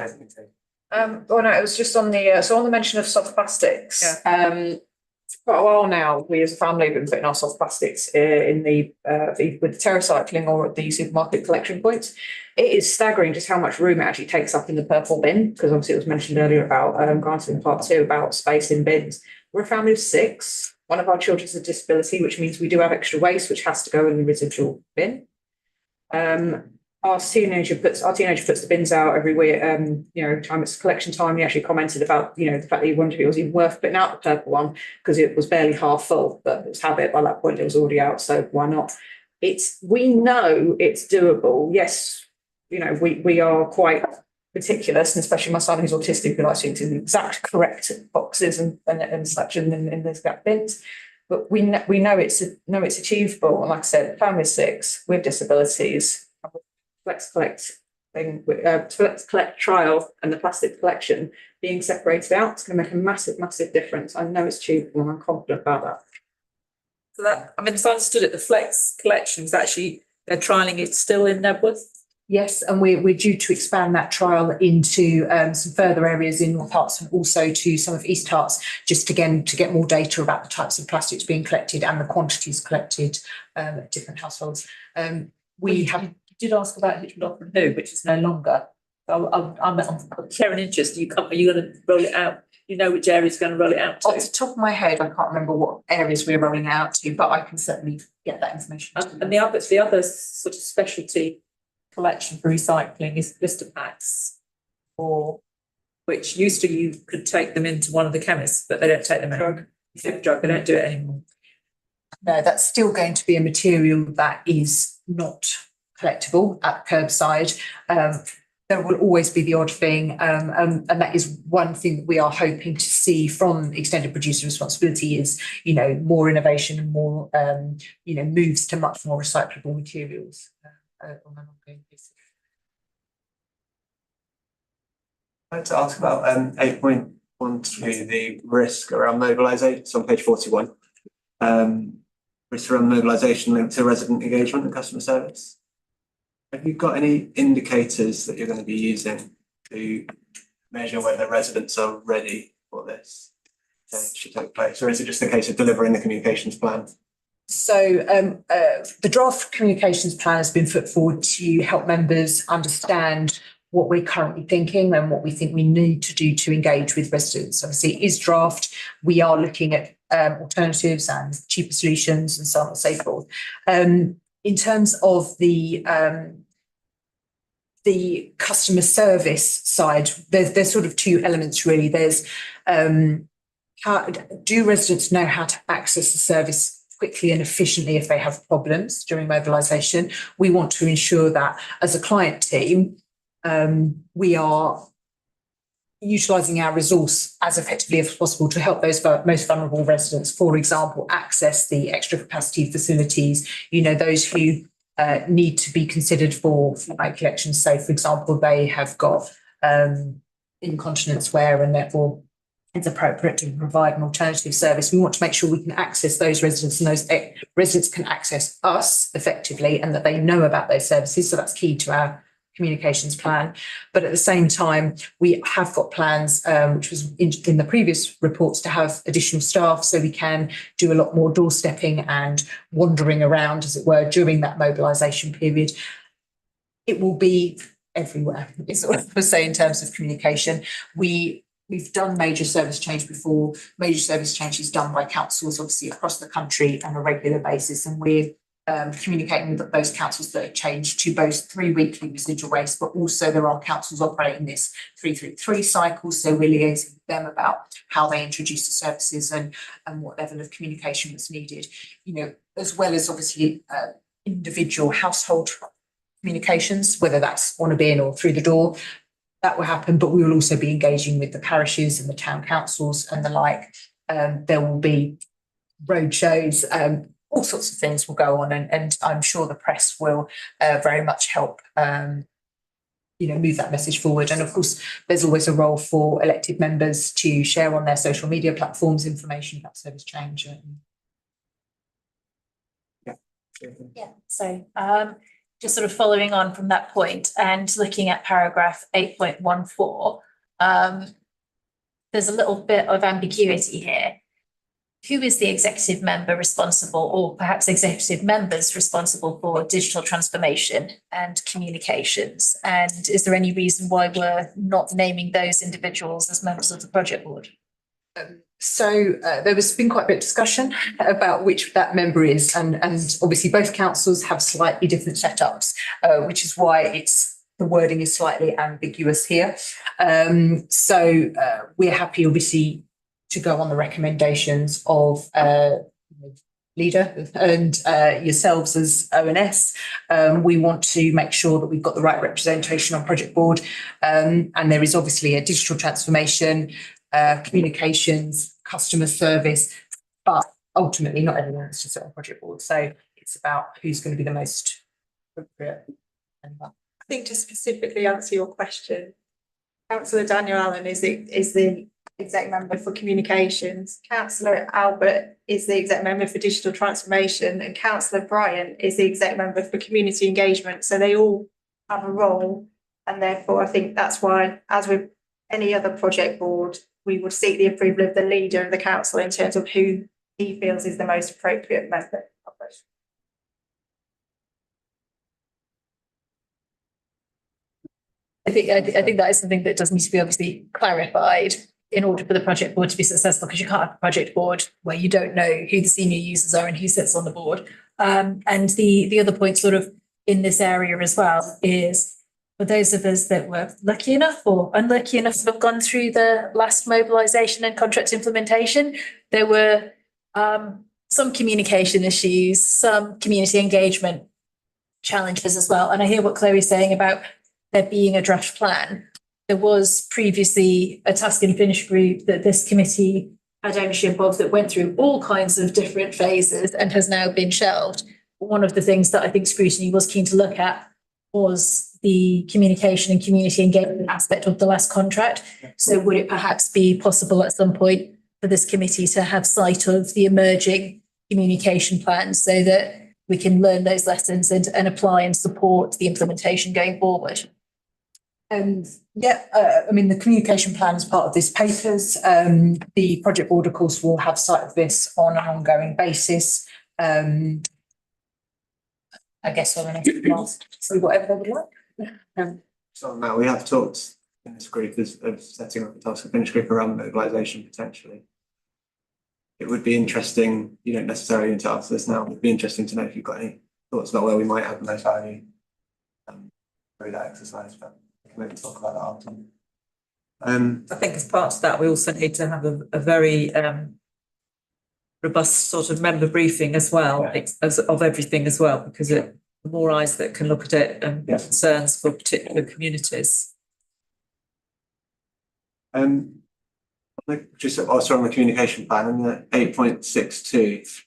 No, it was just on the so on the mention of soft plastics. Yeah. For quite a while now, we as a family have been putting our soft plastics in the with the TerraCycling or at the supermarket collection points. It is staggering just how much room it actually takes up in the purple bin, because obviously it was mentioned earlier about granted in part 2 about space in bins. We're a family of 6. One of our children has a disability, which means we do have extra waste, which has to go in the residual bin. Our teenager puts the bins out every week. Every time it's collection time, he actually commented about, the fact that he wondered if it was even worth putting out the purple one because it was barely half full, but it was habit. By that point, it was already out, so why not? We know it's doable. Yes, we are quite meticulous, and especially my son who's autistic, who likes to use the exact correct boxes and such in those gap bins. But we know it's achievable. And like I said, family of 6 with disabilities. Flex Collect trial and the plastic collection being separated out, it's going to make a massive, massive difference. I know it's achievable and I'm confident about that. So that, as I understood it, the Flex collection is actually, they're trialling it still in Nebworth? Yes, and we're due to expand that trial into some further areas in North Herts and also to some of East Herts, just again to get more data about the types of plastics being collected and the quantities collected at different households. You did ask about which would offer who, which is no longer. I'm Sharing interest, are you going to roll it out? You know which areas are going to roll it out off to? the top of my head, I can't remember what areas we're rolling out to, but I can certainly get that information. And the other sort of specialty collection for recycling is blister packs, or which used to you could take them into one of the chemists, but they don't take them anymore. Drug, they don't do it anymore. No, that's still going to be a material that is not collectible at curbside. There will always be the odd thing, and that is one thing that we are hoping to see from extended producer responsibility is, more innovation and more, moves to much more recyclable materials on an ongoing basis. I'd like to ask about 8.13, the risk around mobilisation. It's on page 41. Risk around mobilisation linked to resident engagement and customer service. Have you got any indicators that you're going to be using to measure whether residents are ready for this change to take place, or is it just a case of delivering the communications plan? So the draft communications plan has been put forward to help members understand what we're currently thinking and what we think we need to do to engage with residents. Obviously, it is draft. We are looking at alternatives and cheaper solutions and so on and so forth. In terms of the customer service side, there's sort of two elements really. There's how do residents know how to access the service quickly and efficiently if they have problems during mobilisation? We want to ensure that as a client team, we are utilising our resource as effectively as possible to help those most vulnerable residents, for example, access the extra capacity facilities, those who need to be considered for night collections. So, for example, they have got incontinence wear and therefore it's appropriate to provide an alternative service. We want to make sure we can access those residents and those residents can access us effectively and that they know about those services. So that's key to our communications plan. But at the same time, we have got plans, which was in the previous reports, to have additional staff so we can do a lot more doorstepping and wandering around, as it were, during that mobilisation period. It will be everywhere, is what I would say in terms of communication. We've done major service change before. Major service change is done by councils, obviously, across the country on a regular basis, and we're communicating with those councils that have changed to both 3 weekly residual waste, but also there are councils operating this 333 cycle. So we're liaising with them about how they introduce the services and what level of communication was needed, as well as obviously individual household communications, whether that's on a bin or through the door. That will happen, but we will also be engaging with the parishes and the town councils and the like. There will be road shows, all sorts of things will go on, and I'm sure the press will very much help move that message forward. And of course, there's always a role for elected members to share on their social media platforms information about service change. Yeah, so just sort of following on from that point and looking at paragraph 8.14, there's a little bit of ambiguity here. Who is the executive member responsible, or perhaps executive members responsible for digital transformation and communications? And is there any reason why we're not naming those individuals as members of the project board? So there has been quite a bit of discussion about which that member is, and obviously both councils have slightly different setups, which is why the wording is slightly ambiguous here. So we're happy, obviously, to go on the recommendations of leader and yourselves as ONS. We want to make sure that we've got the right representation on project board, and there is obviously a digital transformation, communications, customer service, but ultimately not everyone is to sit on project board. So it's about who's going to be the most appropriate. I think to specifically answer your question, Councillor Daniel Allen is the exec member for communications, Councillor Albert is the exec member for digital transformation, and Councillor Bryant is the exec member for community engagement. So they all have a role. And therefore, I think that's why, as with any other project board, we would seek the approval of the leader of the council in terms of who he feels is the most appropriate member of it. I think that is something that does need to be obviously clarified in order for the project board to be successful, because you can't have a project board where you don't know who the senior users are and who sits on the board. And the other point sort of in this area as well is for those of us that were lucky enough or unlucky enough to have gone through the last mobilisation and contract implementation, there were some communication issues, some community engagement challenges as well. And I hear what Chloe's saying about there being a draft plan. There was previously a task and finish group that this committee had ownership of that went through all kinds of different phases and has now been shelved. One of the things that I think Scrutiny was keen to look at was the communication and community engagement aspect of the last contract. So would it perhaps be possible at some point for this committee to have sight of the emerging communication plans so that we can learn those lessons and apply and support the implementation going forward? I mean, the communication plan is part of this papers. The project board, of course, will have sight of this on an ongoing basis. I guess I'm going to see whatever they would like. So now we have talked in this group of setting up a task and finish group around mobilisation potentially. It would be interesting, you don't necessarily need to answer this now, it would be interesting to know if you've got any thoughts about where we might have the most value through that exercise, but we can maybe talk about that after. I think as part of that, we also need to have a very robust sort of member briefing as well, of everything as well, because the more eyes that can look at it and concerns for particular communities. Just also on the communication plan, in the 8.62,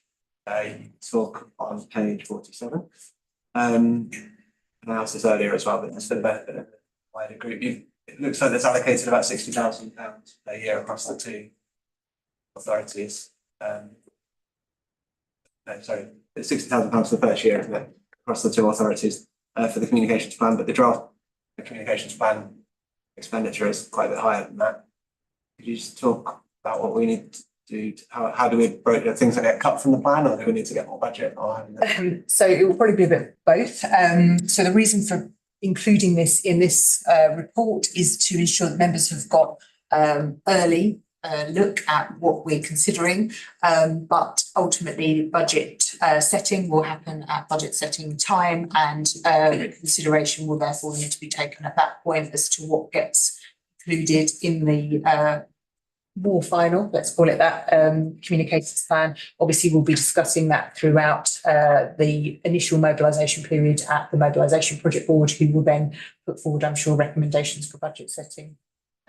you talk on page 47. And I asked this earlier as well, but just for the benefit of the wider group, it looks like there's allocated about £60,000 a year across the two authorities. Sorry, it's £60,000 for the first year, isn't it? Across the two authorities for the communications plan, but the draft communications plan expenditure is quite a bit higher than that. Could you just talk about what we need to do? How do we break the things that get cut from the plan, or do we need to get more budget? So it will probably be a bit of both. So the reason for including this in this report is to ensure that members have got early look at what we're considering, but ultimately budget setting will happen at budget setting time, and consideration will therefore need to be taken at that point as to what gets included in the more final, let's call it that, communications plan. Obviously, we'll be discussing that throughout the initial mobilisation period at the mobilisation project board, who will then put forward, I'm sure, recommendations for budget setting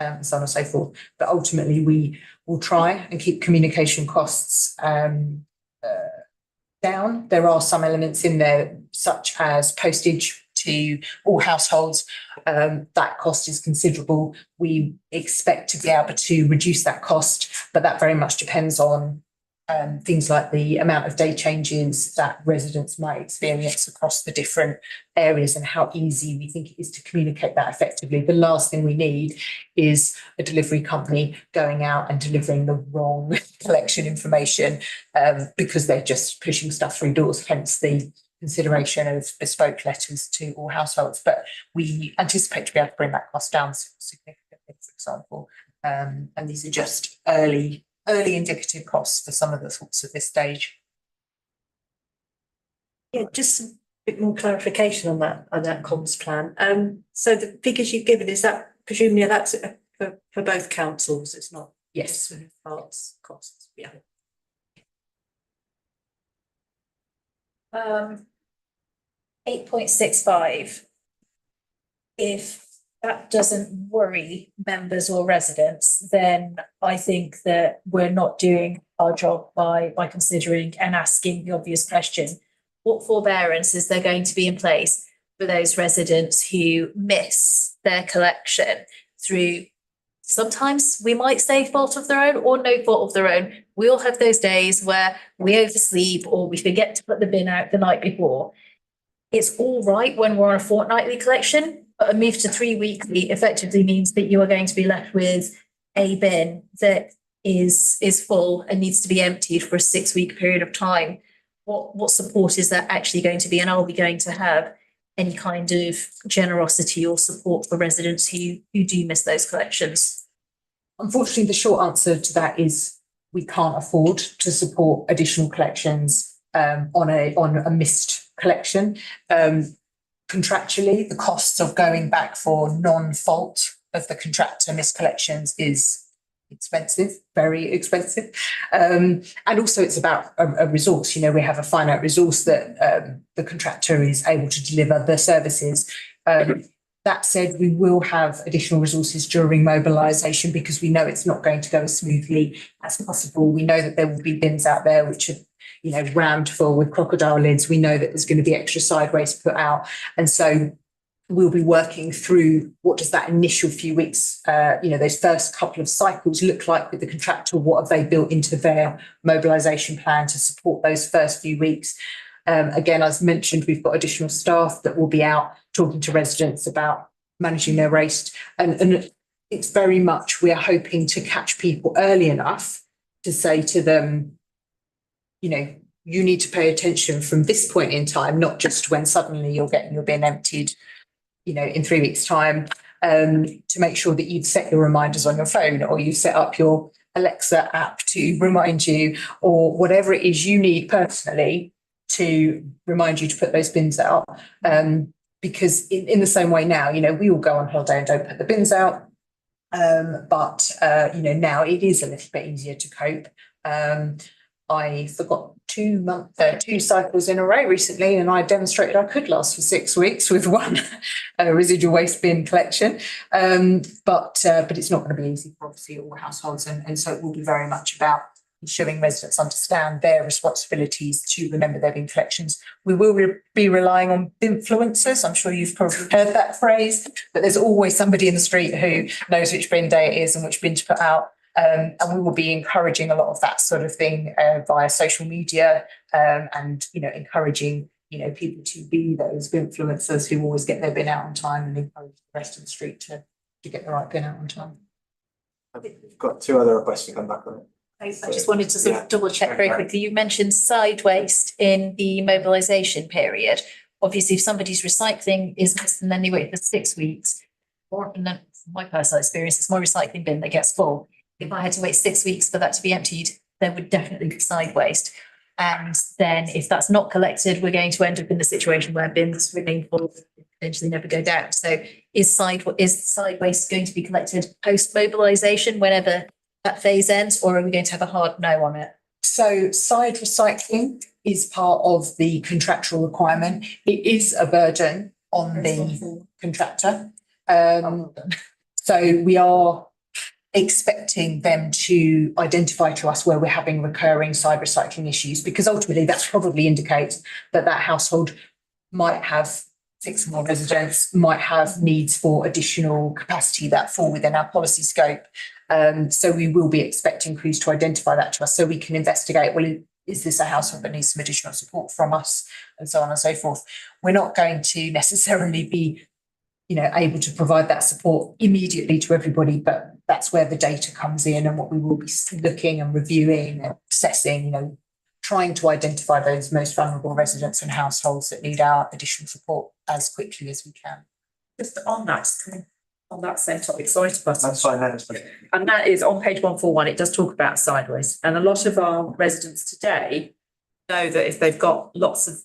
and so on and so forth. But ultimately, we will try and keep communication costs down. There are some elements in there, such as postage to all households. That cost is considerable. We expect to be able to reduce that cost, but that very much depends on things like the amount of day changes that residents might experience across the different areas and how easy we think it is to communicate that effectively. The last thing we need is a delivery company going out and delivering the wrong collection information because they're just pushing stuff through doors, hence the consideration of bespoke letters to all households. But we anticipate to be able to bring that cost down significantly, for example. And these are just early indicative costs for some of the thoughts at this stage. Yeah, just a bit more clarification on that comms plan. So the figures you've given, is that presumably that's for both councils? It's not? Yes. Parts, costs, yeah. 8.65. If that doesn't worry members or residents, then I think that we're not doing our job by considering and asking the obvious question: what forbearance is there going to be in place for those residents who miss their collection through, sometimes we might say fault of their own or no fault of their own? We all have those days where we oversleep or we forget to put the bin out the night before. it's all right when we're on a fortnightly collection, but a move to 3 weekly effectively means that you are going to be left with a bin that is full and needs to be emptied for a 6 week period of time. What support is that actually going to be? And are we going to have any kind of generosity or support for residents who do miss those collections? Unfortunately, the short answer to that is we can't afford to support additional collections on a missed collection. Contractually, the costs of going back for non-fault of the contractor missed collections is expensive, very expensive. And also it's about a resource. We have a finite resource that the contractor is able to deliver the services. That said, we will have additional resources during mobilisation because we know it's not going to go as smoothly as possible. We know that there will be bins out there which are, rammed full with crocodile lids. We know that there's going to be extra side waste put out. And so we'll be working through what does that initial few weeks, those first couple of cycles look like with the contractor? What have they built into their mobilisation plan to support those first few weeks? Again, as mentioned, we've got additional staff that will be out talking to residents about managing their waste. And it's very much, we are hoping to catch people early enough to say to them, you need to pay attention from this point in time, not just when suddenly you're getting your bin emptied, in 3 weeks' time, to make sure that you've set your reminders on your phone or you set up your Alexa app to remind you, or whatever it is you need personally to remind you to put those bins out. Because in the same way now, we all go on holiday and don't put the bins out. But now it is a little bit easier to cope. I forgot 2 cycles in a row recently, and I demonstrated I could last for 6 weeks with one residual waste bin collection. But it's not going to be easy for obviously all households, and so it will be very much about ensuring residents understand their responsibilities to remember their bin collections. We will be relying on influencers. I'm sure you've probably heard that phrase, but there's always somebody in the street who knows which bin day it is and which bin to put out. And we will be encouraging a lot of that sort of thing via social media, and encouraging people to be those influencers who always get their bin out on time and encourage the rest of the street to get the right bin out on time. We've got 2 other requests to come back on it. I just wanted to sort of double check very quickly. You mentioned side waste in the mobilisation period. Obviously, if somebody's recycling is missed and then they wait for 6 weeks, or from my personal experience, it's my recycling bin that gets full. If I had to wait 6 weeks for that to be emptied, there would definitely be side waste. And then if that's not collected, we're going to end up in the situation where bins remain full, potentially never go down. So is side waste going to be collected post mobilisation whenever that phase ends, or are we going to have a hard no on it? So side recycling is part of the contractual requirement. It is a burden on the contractor. So we are expecting them to identify to us where we're having recurring side recycling issues, because ultimately that probably indicates that household might have 6 more residents, might have needs for additional capacity that fall within our policy scope. So we will be expecting crews to identify that to us so we can investigate, well, is this a household that needs some additional support from us, and so on and so forth. We're not going to necessarily be able to provide that support immediately to everybody, but that's where the data comes in and what we will be looking and reviewing and assessing, trying to identify those most vulnerable residents and households that need our additional support as quickly as we can. Just on that same topic, sorry to bust. That's fine, that's fine. And that is on page 141, it does talk about sideways. And a lot of our residents today know that if they've got lots of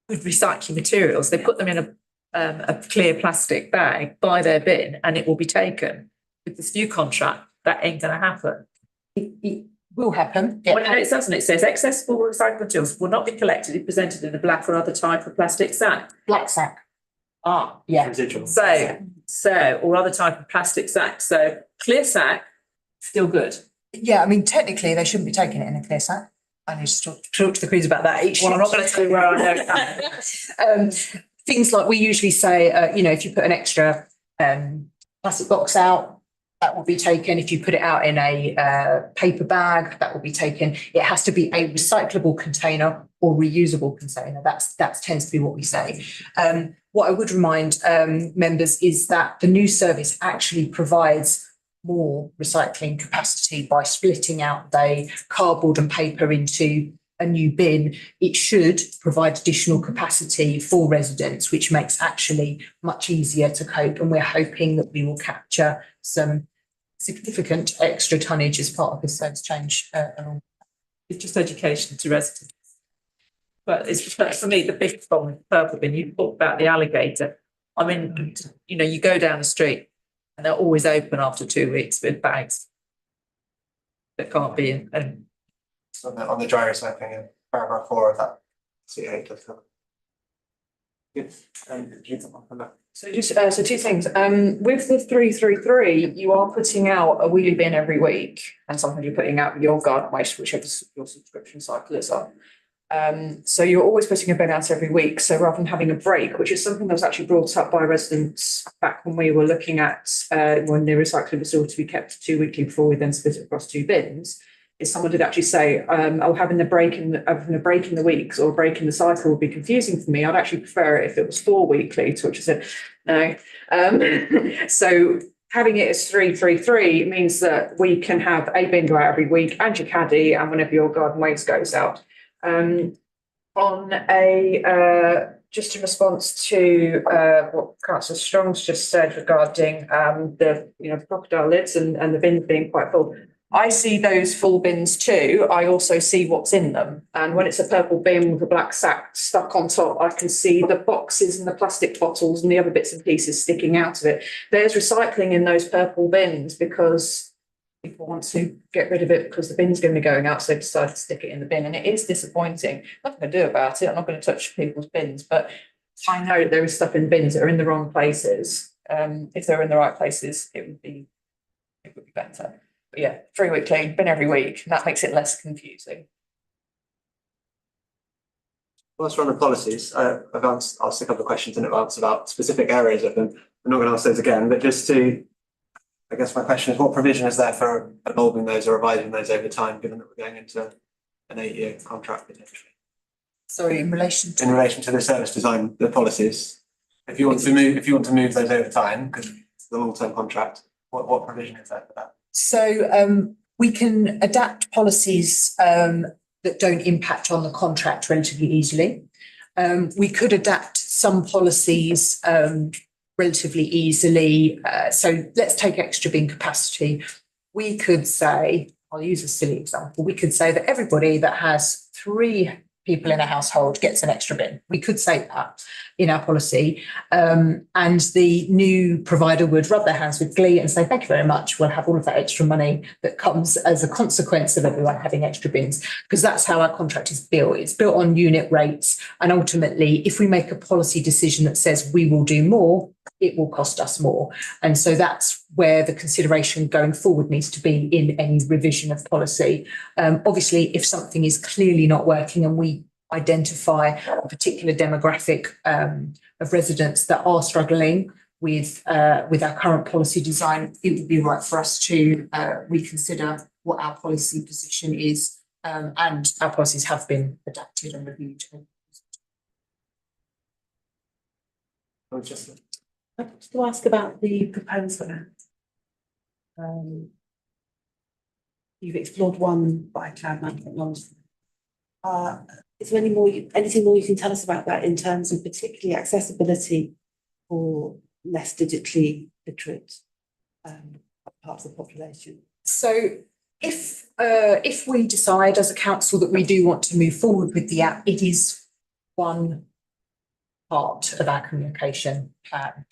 good recycling materials, they put them in a clear plastic bag by their bin and it will be taken. With this new contract, that ain't going to happen. It will happen. Well, no, it doesn't. It says accessible recycled materials will not be collected if presented in a black or other type of plastic sack. Black sack. Ah, yeah. Residual. So, or other type of plastic sack. So clear sack, still good. Yeah, I mean, technically they shouldn't be taking it in a clear sack. I need to talk to the crews about that. Well, I'm not going to tell you where I know that. Things like we usually say, if you put an extra plastic box out, that will be taken. If you put it out in a paper bag, that will be taken. It has to be a recyclable container or reusable container. That tends to be what we say. What I would remind members is that the new service actually provides more recycling capacity by splitting out the cardboard and paper into a new bin. It should provide additional capacity for residents, which makes actually much easier to cope. And we're hoping that we will capture some significant extra tonnage as part of this service change. It's just education to residents. But it's for me, the big problem with purple bin, you talked about the alligator. I mean, you know, you go down the street and they're always open after 2 weeks with bags that can't be in. So on the dry recycling in paragraph 4 of that C8 does cover. Good. So just so two things. With the 333, you are putting out a wheelie bin every week, and sometimes you're putting out your garden waste, whichever your subscription cycle is on. So you're always putting a bin out every week. So rather than having a break, which is something that was actually brought up by residents back when we were looking at when the recycling was all to be kept 2 weekly before we then split it across 2 bins, is someone did actually say, having a break in the weeks or a break in the cycle would be confusing for me. I'd actually prefer it if it was 4 weekly, to which I said, no. So having it as 333 means that we can have a bin go out every week and your caddy and whenever your garden waste goes out. Just in response to what Councillor Strong's just said regarding the crocodile lids and the bins being quite full. I see those full bins too. I also see what's in them. And when it's a purple bin with a black sack stuck on top, I can see the boxes and the plastic bottles and the other bits and pieces sticking out of it. There's recycling in those purple bins because people want to get rid of it because the bin's going to be going out, so they decide to stick it in the bin. And it is disappointing. Nothing to do about it. I'm not going to touch people's bins, but I know that there is stuff in bins that are in the wrong places. If they're in the right places, it would be better. But yeah, 3 weekly, bin every week, and that makes it less confusing. Whilst we're on the policies, I've asked a couple of questions in advance about specific areas of them. I'm not going to ask those again, but just to, I guess my question is, what provision is there for evolving those or revising those over time, given that we're going into an 8-year contract potentially? Sorry, in relation to the service design, the policies, if you want to move those over time, because it's the long-term contract, what provision is there for that? So we can adapt policies that don't impact on the contract relatively easily. We could adapt some policies relatively easily. So let's take extra bin capacity. We could say, I'll use a silly example, we could say that everybody that has 3 people in a household gets an extra bin. We could say that in our policy. And the new provider would rub their hands with glee and say, thank you very much. We'll have all of that extra money that comes as a consequence of everyone having extra bins, because that's how our contract is built. It's built on unit rates. And ultimately, if we make a policy decision that says we will do more, it will cost us more. And so that's where the consideration going forward needs to be in any revision of policy. Obviously, if something is clearly not working and we identify a particular demographic of residents that are struggling with our current policy design, it would be right for us to reconsider what our policy position is, and our policies have been adapted and reviewed. I'd like to ask about the proposal. You've explored one by cloud management technology. Is there anything more you can tell us about that in terms of particularly accessibility for less digitally literate parts of the population? So if we decide as a council that we do want to move forward with the app, it is one part of our communication plan.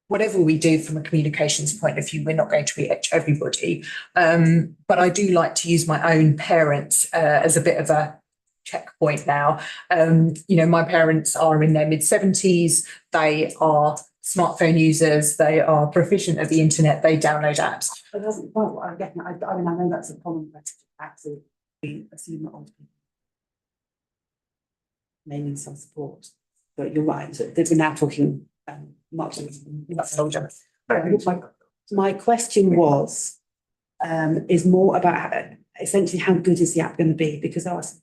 Whatever we do from a communications point of view, we're not going to reach everybody. But I do like to use my own parents as a bit of a checkpoint now. My parents are in their mid-70s. They are smartphone users. They are proficient at the internet. They download apps. But that's quite what I'm getting at. I know that's a common question. Absolutely, we assume that old people may need some support. But you're right. So we're now talking much older. My question was, is more about essentially how good is the app going to be? Because there are some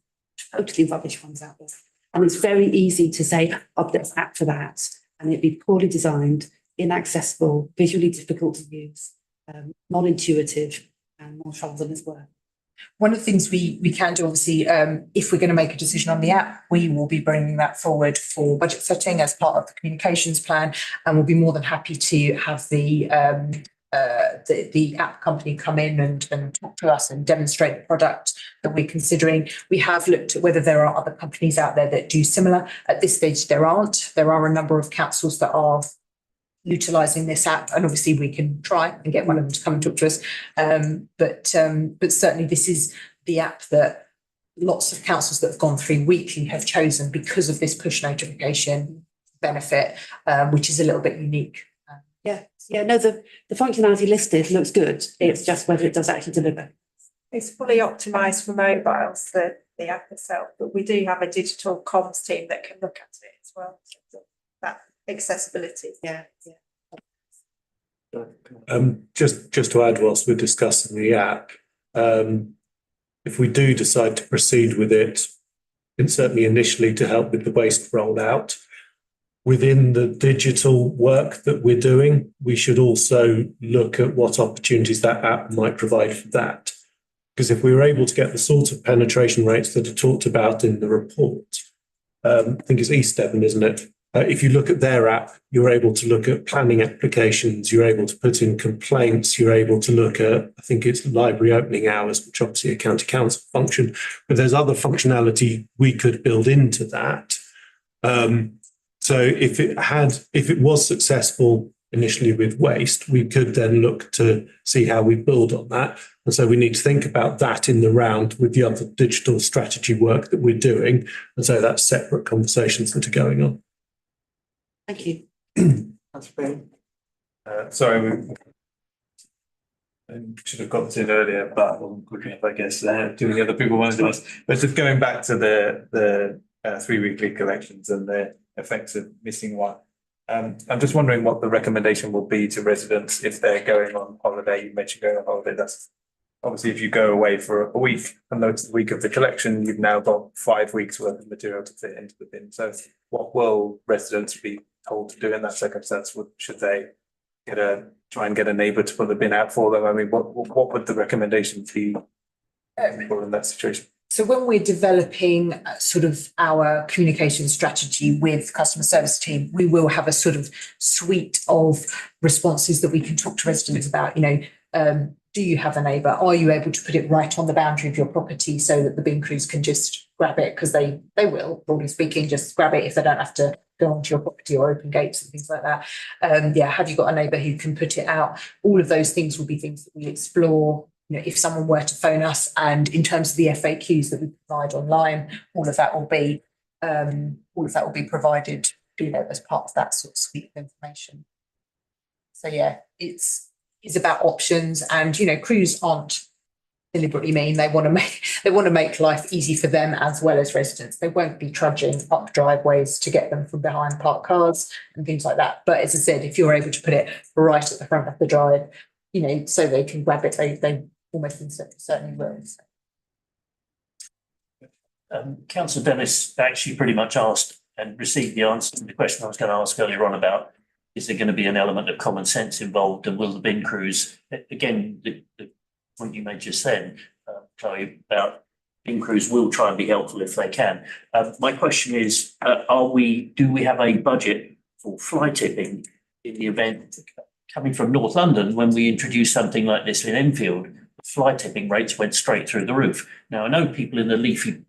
totally rubbish ones out there. And it's very easy to say, oh, there's an app for that. And it'd be poorly designed, inaccessible, visually difficult to use, non-intuitive, and more trouble than it's worth. One of the things we can do, obviously, if we're going to make a decision on the app, we will be bringing that forward for budget setting as part of the communications plan, and we'll be more than happy to have the app company come in and talk to us and demonstrate the product that we're considering. We have looked at whether there are other companies out there that do similar. At this stage, there aren't. There are a number of councils that are utilising this app, and obviously we can try and get one of them to come and talk to us. But certainly this is the app that lots of councils that have gone through weekly have chosen because of this push notification benefit, which is a little bit unique. No, the functionality listed looks good. It's just whether it does actually deliver. It's fully optimised for mobiles, the app itself, but we do have a digital comms team that can look at it as well. So that accessibility. Just to add, whilst we're discussing the app, if we do decide to proceed with it, and certainly initially to help with the waste rollout, within the digital work that we're doing, we should also look at what opportunities that app might provide for that. Because if we were able to get the sort of penetration rates that are talked about in the report, I think it's East Devon, isn't it? If you look at their app, you're able to look at planning applications, you're able to put in complaints, you're able to look at, I think it's library opening hours, which obviously a county council function, but there's other functionality we could build into that. So if it was successful initially with waste, we could then look to see how we build on that. And so we need to think about that in the round with the other digital strategy work that we're doing. And so that's separate conversations that are going on. Thank you. That's brilliant. Sorry, we should have got to it earlier, but I wasn't quick enough, I guess, doing other people wanted to ask. But just going back to the 3 weekly collections and the effects of missing one. I'm just wondering what the recommendation will be to residents if they're going on holiday. You mentioned going on holiday. That's obviously if you go away for a week and it's the week of the collection, you've now got 5 weeks worth of material to fit into the bin. So what will residents be told to do in that circumstance? Should they try and get a neighbour to put the bin out for them? I mean, what would the recommendation be in that situation? So when we're developing sort of our communication strategy with customer service team, we will have a sort of suite of responses that we can talk to residents about. Do you have a neighbour? Are you able to put it right on the boundary of your property so that the bin crews can just grab it? Because they will, broadly speaking, just grab it if they don't have to go onto your property or open gates and things like that. Have you got a neighbour who can put it out? All of those things will be things that we explore. If someone were to phone us, and in terms of the FAQs that we provide online, all of that will be provided, as part of that sort of suite of information. So it's about options, and crews aren't deliberately mean. They want to make life easy for them as well as residents. They won't be trudging up driveways to get them from behind parked cars and things like that. But as I said, if you're able to put it right at the front of the drive, so they can grab it, they almost certainly will. Councillor Dennis actually pretty much asked and received the answer to the question I was going to ask earlier on about, is there going to be an element of common sense involved, and will the bin crews, again, the point you made just then, Chloe, about bin crews will try and be helpful if they can. My question is, do we have a budget for fly tipping in the event, coming from North London, when we introduced something like this in Enfield, fly tipping rates went straight through the roof. Now, I know people in the leafy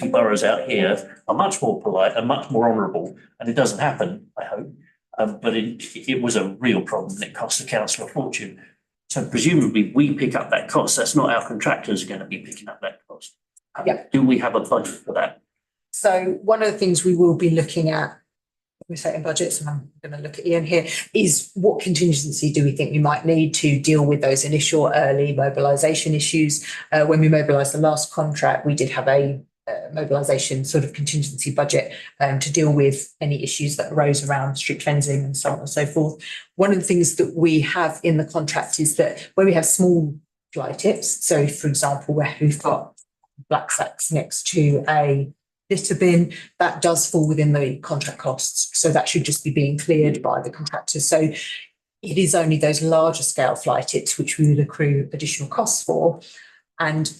boroughs out here are much more polite and much more honourable, and it doesn't happen, I hope. But it was a real problem, and it cost the council a fortune. So presumably we pick up that cost. That's not our contractors are going to be picking up that cost. Do we have a budget for that? So one of the things we will be looking at, we're setting budgets, and I'm going to look at Ian here, is what contingency do we think we might need to deal with those initial early mobilisation issues? When we mobilised the last contract, we did have a mobilisation sort of contingency budget to deal with any issues that arose around street cleansing and so on and so forth. One of the things that we have in the contract is that where we have small fly tips, so for example, where we've got black sacks next to a litter bin, that does fall within the contract costs. So that should just be being cleared by the contractor. So it is only those larger scale fly tips which we would accrue additional costs for. And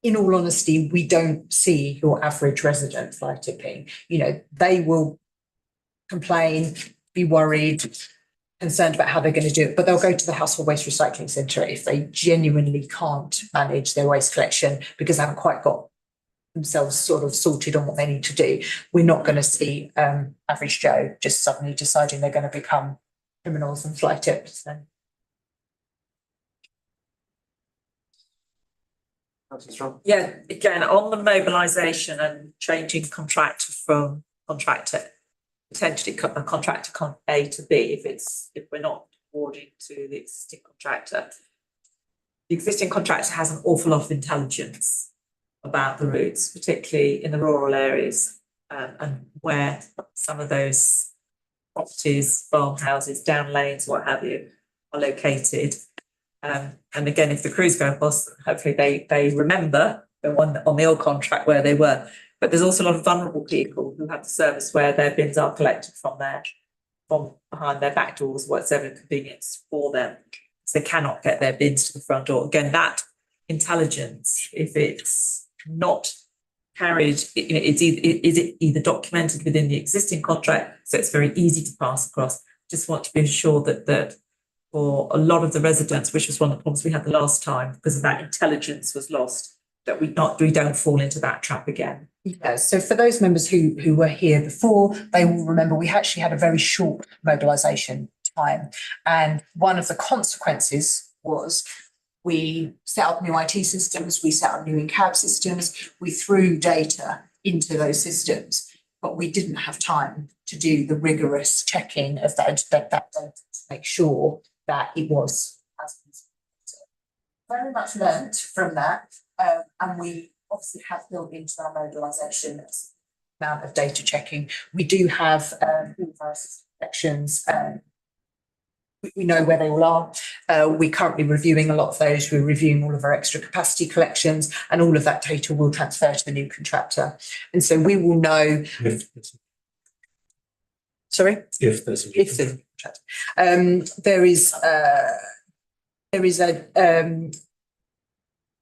in all honesty, we don't see your average resident fly tipping. You know, they will complain, be worried, concerned about how they're going to do it, but they'll go to the household waste recycling centre if they genuinely can't manage their waste collection because they haven't quite got themselves sort of sorted on what they need to do. We're not going to see average Joe just suddenly deciding they're going to become criminals and fly tips. So. Yeah, again, on the mobilisation and changing contractor from contractor, potentially a contractor A to B if we're not awarding to the existing contractor. The existing contractor has an awful lot of intelligence about the routes, particularly in the rural areas and where some of those properties, farmhouses, down lanes, what have you, are located. And again, if the crews go across, hopefully they remember the one on the old contract where they were. But there's also a lot of vulnerable people who have the service where their bins are collected from behind their back doors, whatever convenience for them. So they cannot get their bins to the front door. Again, that intelligence, if it's not carried, you know, is it either documented within the existing contract, so it's very easy to pass across. Just want to be assured that for a lot of the residents, which was one of the problems we had the last time, because of that intelligence was lost, that we don't fall into that trap again. Yeah, so for those members who were here before, they will remember we actually had a very short mobilisation time. And one of the consequences was we set up new IT systems, we set up new in-cab systems, we threw data into those systems, but we didn't have time to do the rigorous checking of that data to make sure that it was as very much learnt from that. And we obviously have built into our mobilisation amount of data checking. We do have sections. We know where they all are. We're currently reviewing a lot of those. We're reviewing all of our extra capacity collections, and all of that data will transfer to the new contractor. And so we will know. Sorry? If there's a contract. There is a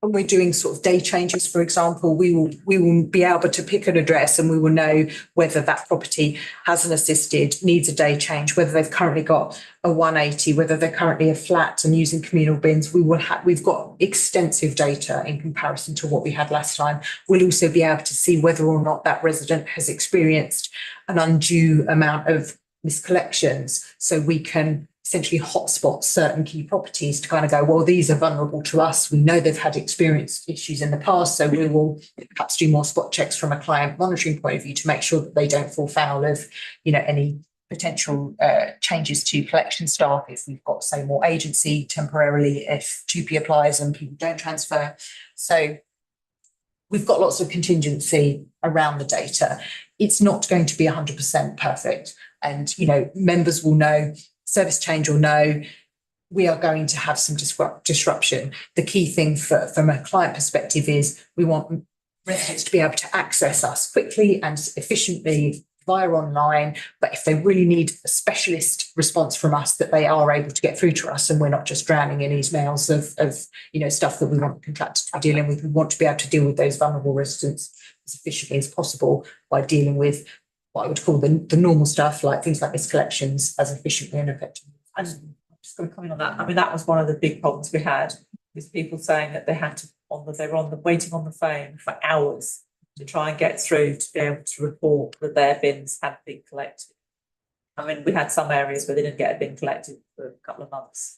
when we're doing sort of day changes, for example, we will be able to pick an address and we will know whether that property has an assisted, needs a day change, whether they've currently got a 180, whether they're currently a flat and using communal bins. We've got extensive data in comparison to what we had last time. We'll also be able to see whether or not that resident has experienced an undue amount of miscollections, so we can essentially hotspot certain key properties to kind of go, well, these are vulnerable to us. We know they've had experienced issues in the past, so we will perhaps do more spot checks from a client monitoring point of view to make sure that they don't fall foul of, you know, any potential changes to collection staff if we've got, say, more agency temporarily, if 2P applies and people don't transfer. So we've got lots of contingency around the data. It's not going to be 100% perfect. And, you know, members will know, service change will know, we are going to have some disruption. The key thing from a client perspective is we want residents to be able to access us quickly and efficiently via online, but if they really need a specialist response from us, that they are able to get through to us and we're not just drowning in emails of you know, stuff that we want the contractor to be dealing with. We want to be able to deal with those vulnerable residents as efficiently as possible by dealing with what I would call the normal stuff, like things like miscollections, as efficiently and effectively. I'm just going to comment on that. I mean, that was one of the big problems we had, is people saying that they had to they were waiting on the phone for hours to try and get through to be able to report that their bins had been collected. I mean, we had some areas where they didn't get a bin collected for a couple of months.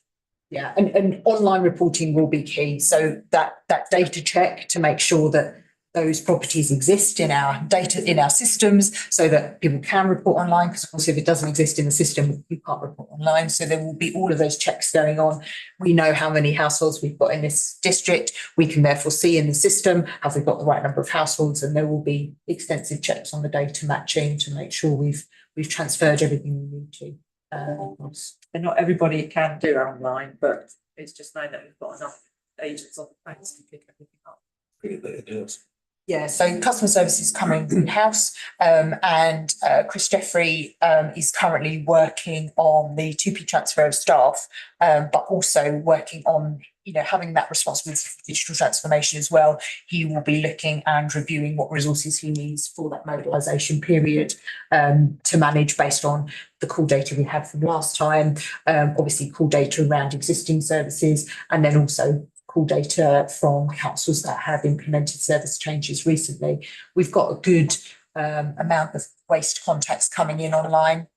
Yeah, and online reporting will be key. So that data check to make sure that those properties exist in our data, in our systems, so that people can report online, because of course if it doesn't exist in the system, you can't report online. So there will be all of those checks going on. We know how many households we've got in this district. We can therefore see in the system, have we got the right number of households, and there will be extensive checks on the data matching to make sure we've transferred everything we need to. And not everybody can do online, but it's just known that we've got enough agents on the phones to pick everything up. It is. Yeah, so customer service is coming in-house, and Chris Jeffrey is currently working on the 2P transfer of staff, but also working on, having that responsibility for digital transformation as well. He will be looking and reviewing what resources he needs for that mobilisation period, to manage based on the call data we had from last time, obviously call data around existing services, and then also call data from councils that have implemented service changes recently. We've got a good amount of waste contacts coming in online.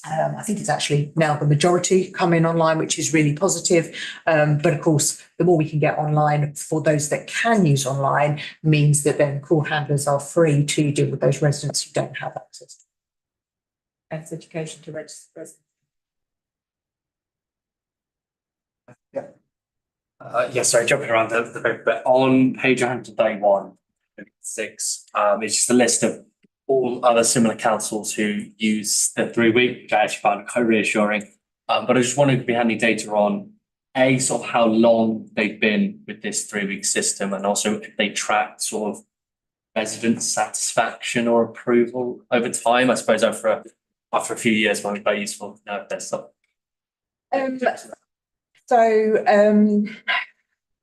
I think it's actually now the majority coming online, which is really positive. But of course, the more we can get online for those that can use online means that then call handlers are free to deal with those residents who don't have access. And it's education to register residents. Sorry, jumping around the paper, but on page 131, 6, it's just a list of all other similar councils who use the 3-week, which I actually found quite reassuring. But I just wanted to be handy data on sort of how long they've been with this 3-week system, and also if they track sort of resident satisfaction or approval over time. I suppose after a few years, might be very useful to know if there's some.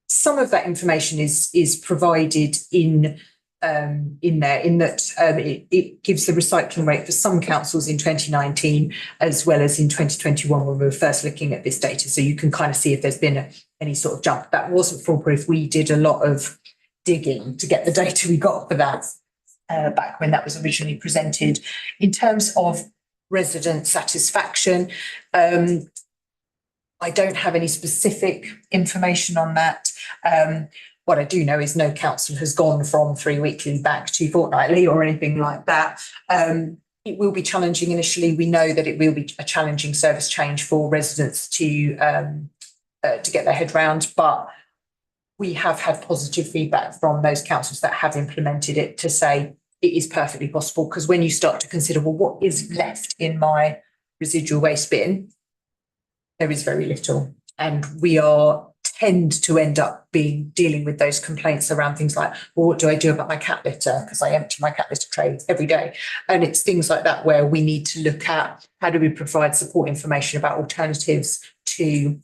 Some of that information is provided in there, in that it gives the recycling rate for some councils in 2019 as well as in 2021 when we were first looking at this data. So you can kind of see if there's been any sort of jump. That wasn't foolproof. We did a lot of digging to get the data we got for that back when that was originally presented. In terms of resident satisfaction, I don't have any specific information on that. What I do know is no council has gone from 3 weekly back to fortnightly or anything like that. It will be challenging initially. We know that it will be a challenging service change for residents to get their head round, but we have had positive feedback from those councils that have implemented it to say it is perfectly possible. Because when you start to consider, well, what is left in my residual waste bin? There is very little, and we tend to end up dealing with those complaints around things like, well, what do I do about my cat litter? Because I empty my cat litter tray every day. And it's things like that where we need to look at how do we provide support information about alternatives to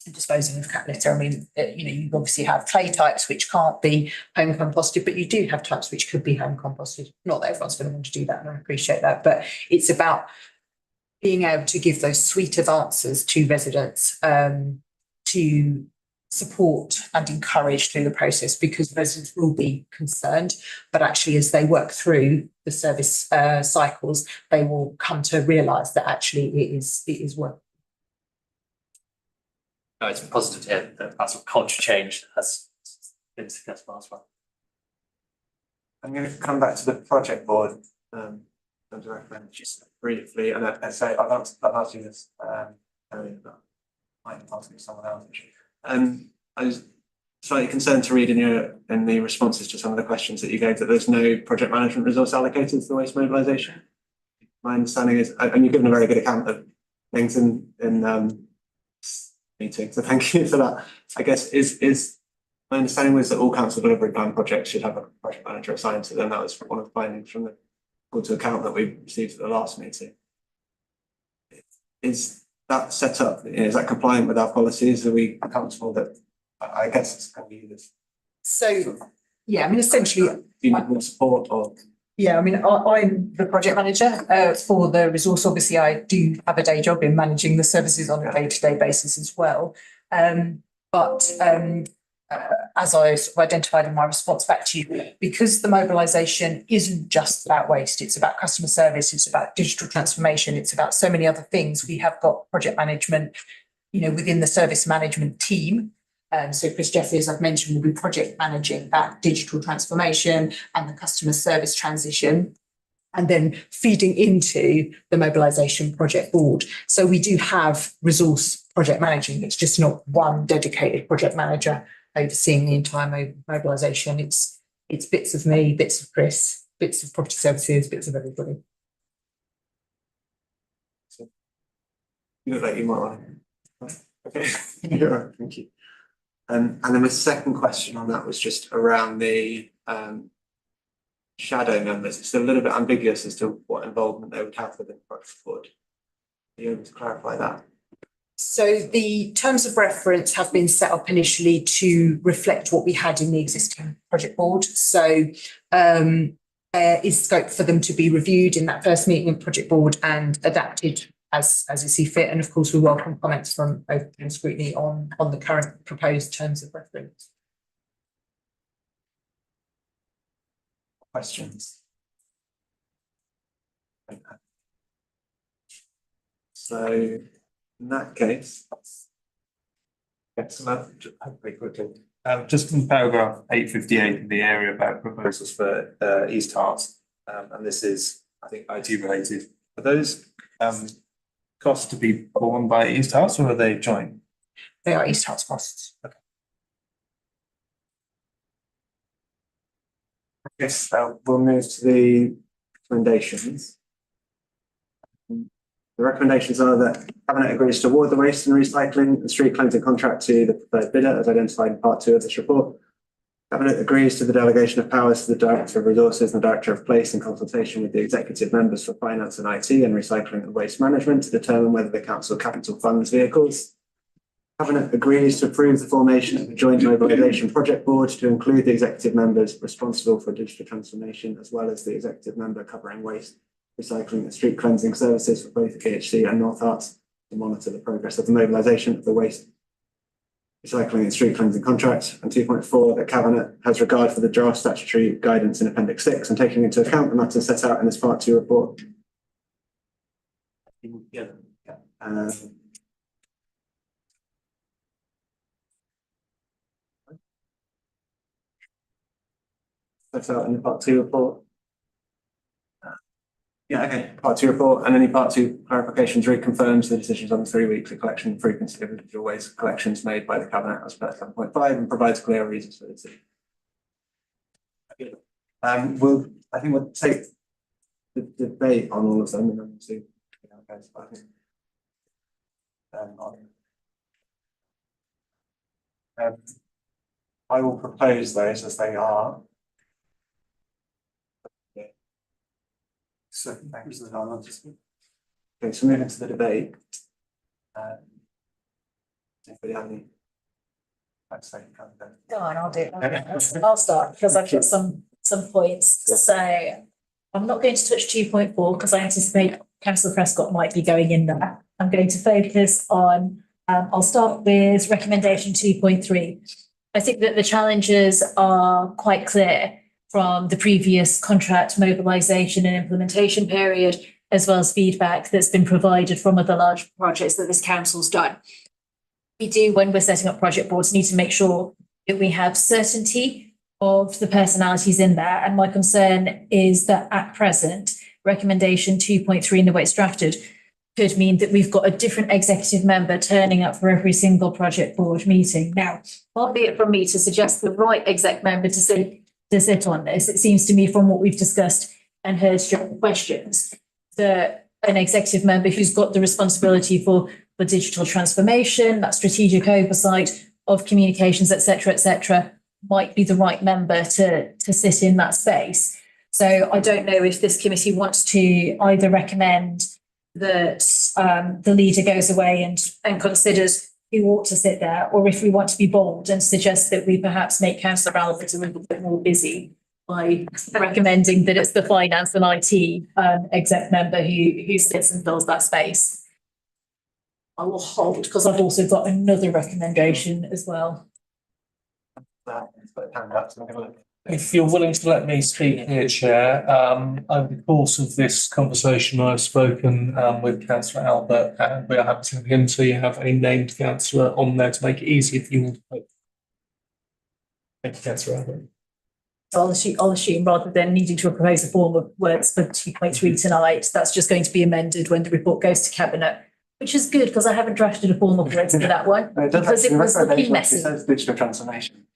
disposing of cat litter. I mean, you obviously have clay types which can't be home composted, but you do have types which could be home composted. Not that everyone's going to want to do that, and I appreciate that, but it's about being able to give those suite of answers to residents to support and encourage through the process, because residents will be concerned, but actually as they work through the service cycles, they will come to realise that actually it is work. No, it's positive to hear that sort of culture change has been successful as well. I'm going to come back to the project board. To recommend just briefly, and I say I've asked you this earlier, but I might ask someone else. I was slightly concerned to read in the responses to some of the questions that you gave that there's no project management resource allocated to the waste mobilisation. My understanding is, and you've given a very good account of things in meeting, so thank you for that. I guess is my understanding was that all council delivery plan projects should have a project manager assigned to them. That was one of the findings from the to account that we received at the last meeting. Is that set up? Is that compliant with our policies? Are we comfortable that? I guess it's going to be this. So, yeah, I mean, essentially, do you need more support or? Yeah, I mean, I'm the project manager for the resource. Obviously, I do have a day job in managing the services on a day-to-day basis as well. As I identified in my response back to you, because the mobilisation isn't just about waste, it's about customer service, it's about digital transformation, it's about so many other things. We have got project management, within the service management team So Chris Jeffrey, as I've mentioned, will be project managing that digital transformation and the customer service transition, and then feeding into the mobilisation project board. So we do have resource project managing. It's just not one dedicated project manager overseeing the entire mobilisation. It's bits of me, bits of Chris, bits of property services, bits of everybody. You look like you might want to. Okay, you're right, thank you. And then my second question on that was just around the shadow members. It's a little bit ambiguous as to what involvement they would have within the project board. Are you able to clarify that? So the terms of reference have been set up initially to reflect what we had in the existing project board. So there is scope for them to be reviewed in that first meeting with project board and adapted as you see fit. And of course, we welcome comments from both and Scrutiny on the current proposed terms of reference. Questions? So in that case, excellent. Very quickly. Just in paragraph 858 in the area about proposals for East Hart, and this is, I think, IT related. Are those costs to be borne by East Hart, or are they joint? They are East Hart's costs. Okay. Yes, we'll move to the recommendations. The recommendations are that Cabinet agrees to award the waste and recycling and street cleansing contract to the preferred bidder as identified in part 2 of this report. Cabinet agrees to the delegation of powers to the Director of Resources and the Director of Place in consultation with the executive members for finance and IT and recycling and waste management to determine whether the council capital funds vehicles. Cabinet agrees to approve the formation of a joint mobilisation project board to include the executive members responsible for digital transformation, as well as the executive member covering waste, recycling and street cleansing services for both the KHC and North Arts to monitor the progress of the mobilisation of the waste, recycling and street cleansing contract. And 2.4, the Cabinet has regard for the draft statutory guidance in Appendix 6 and taking into account the matters set out in this Part 2 report. Yeah. Set out in the Part 2 report. Yeah, okay, Part 2 report, and any Part 2 clarifications reconfirms the decisions on the 3 weekly collection frequency of individual waste collections made by the Cabinet as per 7.5 and provides clear reasons for this. I think we'll take the debate on all of them and then see. I will propose those as they are. So thanks for the answer. Okay, so moving to the debate. Anybody have any? Go on, I'll do it. I'll start because I've got some points. So I'm not going to touch 2.4 because I anticipate Councillor Prescott might be going in there. I'm going to focus on, I'll start with recommendation 2.3. I think that the challenges are quite clear from the previous contract mobilisation and implementation period, as well as feedback that's been provided from other large projects that this council's done. We do, when we're setting up project boards, need to make sure that we have certainty of the personalities in there. And my concern is that at present, recommendation 2.3 in the way it's drafted could mean that we've got a different executive member turning up for every single project board meeting. Now, far be it from me to suggest the right exec member to sit on this. It seems to me from what we've discussed and heard during questions that an executive member who's got the responsibility for digital transformation, that strategic oversight of communications, et cetera, might be the right member to sit in that space. So I don't know if this committee wants to either recommend that the leader goes away and considers who ought to sit there, or if we want to be bold and suggest that we perhaps make Councillor Albert a little bit more busy by recommending that it's the finance and IT exec member who sits and fills that space. I will hold because I've also got another recommendation as well. If you're willing to let me speak here, Chair, over the course of this conversation, I've spoken with Councillor Albert, and we are happy to have him, so you have a named councillor on there to make it easier for you to vote Thank you, Councillor Allen. So I'll assume rather than needing to propose a form of words for 2.3 tonight, that's just going to be amended when the report goes to Cabinet, which is good because I haven't drafted a form of words for that one because it was looking messy. It says digital transformation.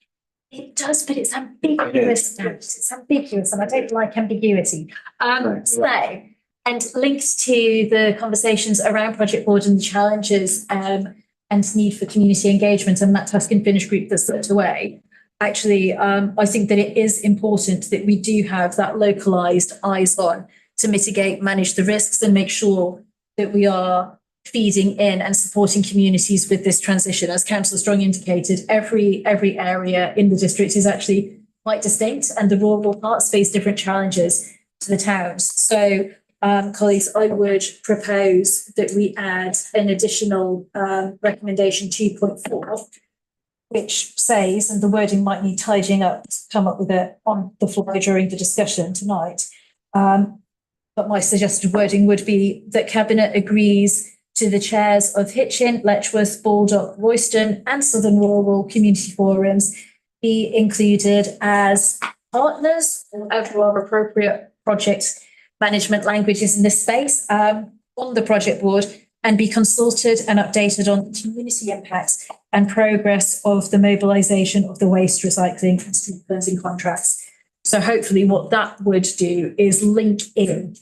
It does, but it's ambiguous. It's ambiguous and I don't like ambiguity. And linked to the conversations around Project Board and the challenges and need for community engagement and that task and finish group that's slipped away. Actually, I think that it is important that we do have that localised eyes on to mitigate, manage the risks and make sure that we are feeding in and supporting communities with this transition. As Councillor Strong indicated, every area in the district is actually quite distinct and the rural parts face different challenges to the towns. So, colleagues, I would propose that we add an additional recommendation 2.4, which says, and the wording might need tidying up to come up with it on the fly during the discussion tonight. But my suggested wording would be that Cabinet agrees to the chairs of Hitchin, Letchworth, Baldock, Royston and Southern Rural Community Forums be included as partners, whatever are appropriate project management languages in this space, on the project board and be consulted and updated on the community impacts and progress of the mobilisation of the waste recycling and street cleansing contracts. So hopefully what that would do is link in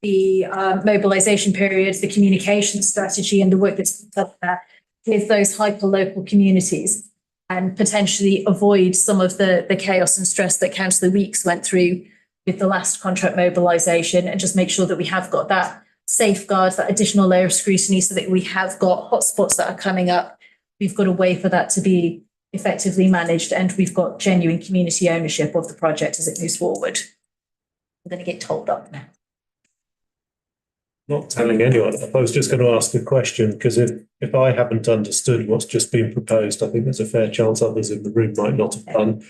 the mobilisation period, the communication strategy and the work that's done there with those hyper-local communities and potentially avoid some of the chaos and stress that Councillor Weeks went through with the last contract mobilisation and just make sure that we have got that safeguard, that additional layer of scrutiny so that we have got hotspots that are coming up. We've got a way for that to be effectively managed and we've got genuine community ownership of the project as it moves forward. I'm going to get told up now. Not telling anyone. I was just going to ask a question because if I haven't understood what's just been proposed, I think there's a fair chance others in the room might not have done.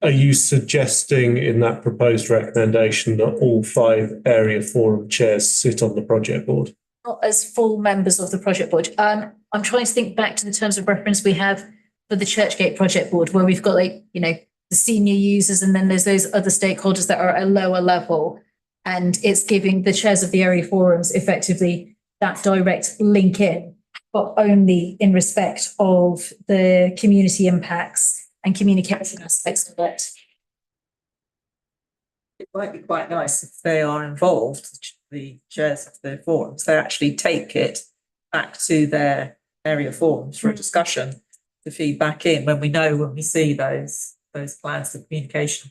Are you suggesting in that proposed recommendation that all 5 area forum chairs sit on the project board? Not as full members of the project board. I'm trying to think back to the terms of reference we have for the Churchgate project board, where we've got the senior users and then there's those other stakeholders that are at a lower level. And it's giving the chairs of the area forums effectively that direct link in, but only in respect of the community impacts and communication aspects of it. It might be quite nice if they are involved, the chairs of the forums, they actually take it back to their area forums for a discussion to feed back in when we see those plans of communication.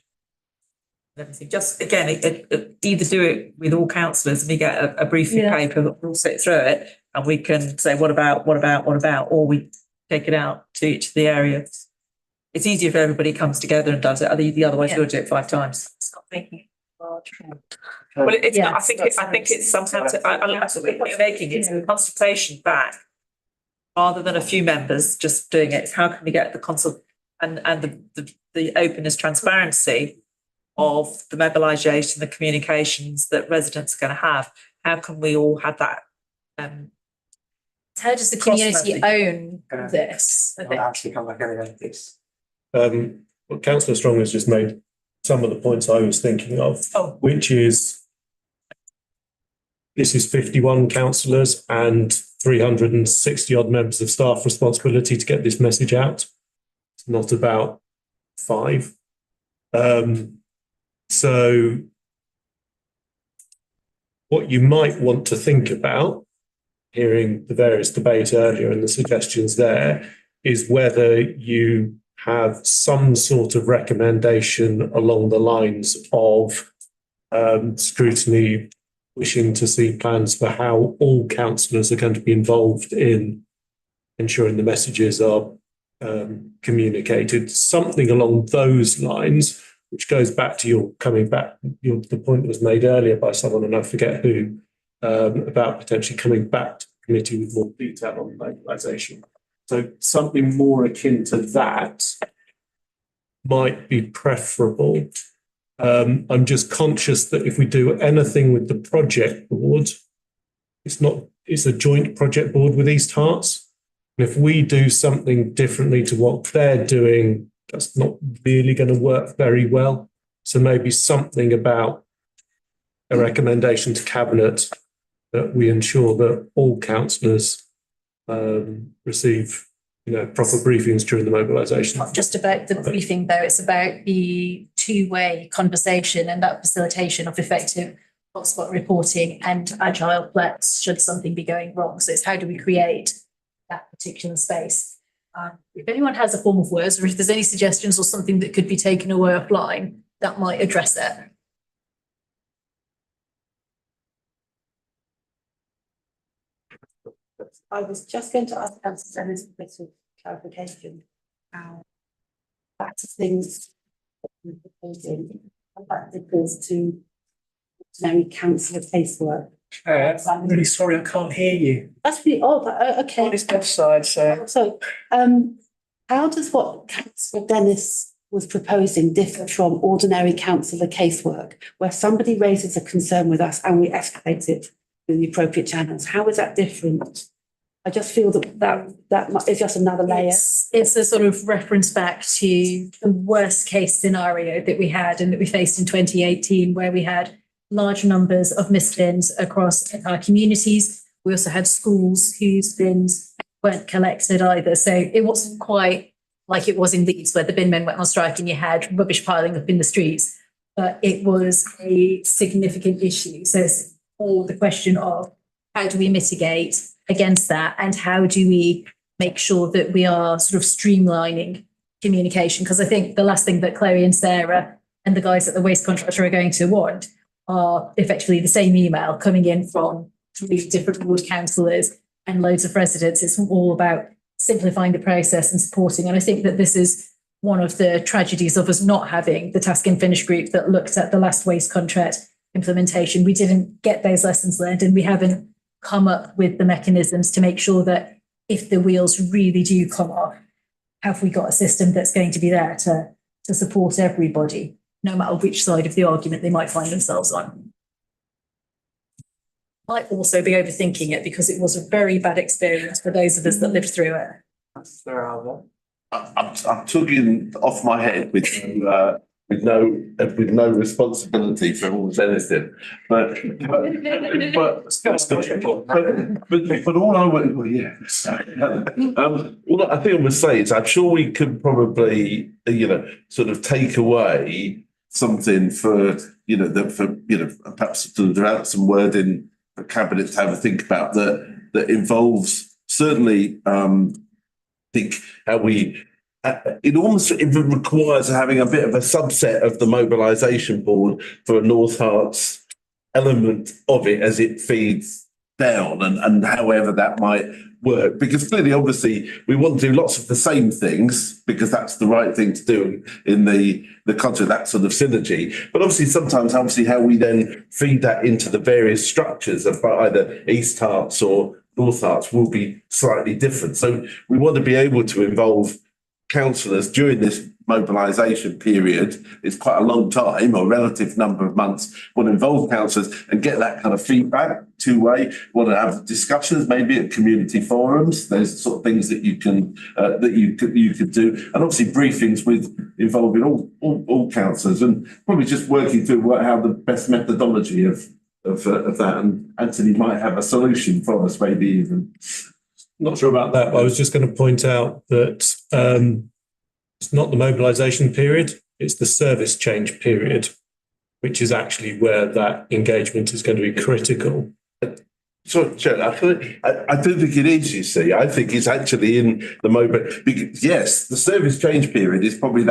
Everything. Just again, either do it with all councillors and we get a briefing paper, we'll sit through it and we can say what about, or we take it out to each of the areas. It's easier if everybody comes together and does it. The other way, you'll do it 5 times. Stop making it large. Well, it's I think it's somehow I think what you're making is a consultation back rather than a few members just doing it. How can we get the consult and the openness, transparency of the mobilisation, the communications that residents are going to have? How can we all have that? How does the community own this? Actually come back and this. Well, Councillor Strong has just made some of the points I was thinking of, which is this is 51 councillors and 360 odd members of staff responsibility to get this message out. It's not about 5. So what you might want to think about, hearing the various debate earlier and the suggestions there, is whether you have some sort of recommendation along the lines of scrutiny wishing to see plans for how all councillors are going to be involved in ensuring the messages are communicated, something along those lines, which goes back to the point that was made earlier by someone, and I forget who, about potentially coming back to the committee with more detail on mobilisation. So something more akin to that might be preferable. I'm just conscious that if we do anything with the project board, it's a joint project board with East Hearts. And if we do something differently to what they're doing That's not really going to work very well. So maybe something about a recommendation to Cabinet that we ensure that all councillors receive, proper briefings during the mobilisation. Not just about the briefing though, it's about the two-way conversation and that facilitation of effective hotspot reporting and agile flex should something be going wrong. So it's how do we create that particular space? If anyone has a form of words or if there's any suggestions or something that could be taken away offline, that might address it. I was just going to ask Councillor Dennis for a bit of clarification. Back to things that we're proposing, how that differs to ordinary councillor casework. I'm really sorry, I can't hear you. That's really odd, okay. On this left side, so. So, how does what Councillor Dennis was proposing differ from ordinary councillor casework, where somebody raises a concern with us and we escalate it in the appropriate channels? How is that different? I just feel that is just another layer. It's a sort of reference back to the worst case scenario that we had and that we faced in 2018, where we had large numbers of missed bins across our communities. We also had schools whose bins weren't collected either. So it wasn't quite like it was in Leeds, where the bin men went on strike and you had rubbish piling up in the streets. But it was a significant issue. So it's all the question of how do we mitigate against that and how do we make sure that we are sort of streamlining communication? Because I think the last thing that Chloe and Sarah and the guys at the waste contractor are going to want are effectively the same email coming in from 3 different ward councillors and loads of residents. It's all about simplifying the process and supporting. And I think that this is one of the tragedies of us not having the task and finish group that looked at the last waste contract implementation. We didn't get those lessons learned and we haven't come up with the mechanisms to make sure that if the wheels really do come off, have we got a system that's going to be there to support everybody, no matter which side of the argument they might find themselves on. Might also be overthinking it because it was a very bad experience for those of us that lived through it. I'm talking off my head with no responsibility for almost anything, but all I would, well, yeah. All I think I would say is I'm sure we could probably sort of take away something for perhaps to draw some wording for Cabinet to have a think about that involves certainly think how we. It requires having a bit of a subset of the mobilisation board for a North Herts element of it as it feeds down and however that might work. Because clearly, obviously, we want to do lots of the same things because that's the right thing to do in the context of that sort of synergy. But obviously, sometimes how we then feed that into the various structures of either East Herts or North Herts will be slightly different. So we want to be able to involve councillors during this mobilisation period. It's quite a long time or relative number of months. Want to involve councillors and get that kind of feedback two-way. Want to have discussions maybe at community forums. Those sort of things that you can you could do, and obviously briefings with involving all councillors and probably just working through how the best methodology of that. And Anthony might have a solution for us, maybe even. Not sure about that. I was just going to point out that it's not the mobilisation period, it's the service change period, which is actually where that engagement is going to be critical. So, Chair, I don't think it is, you see. I think it's actually in the moment. Because, yes, the service change period is probably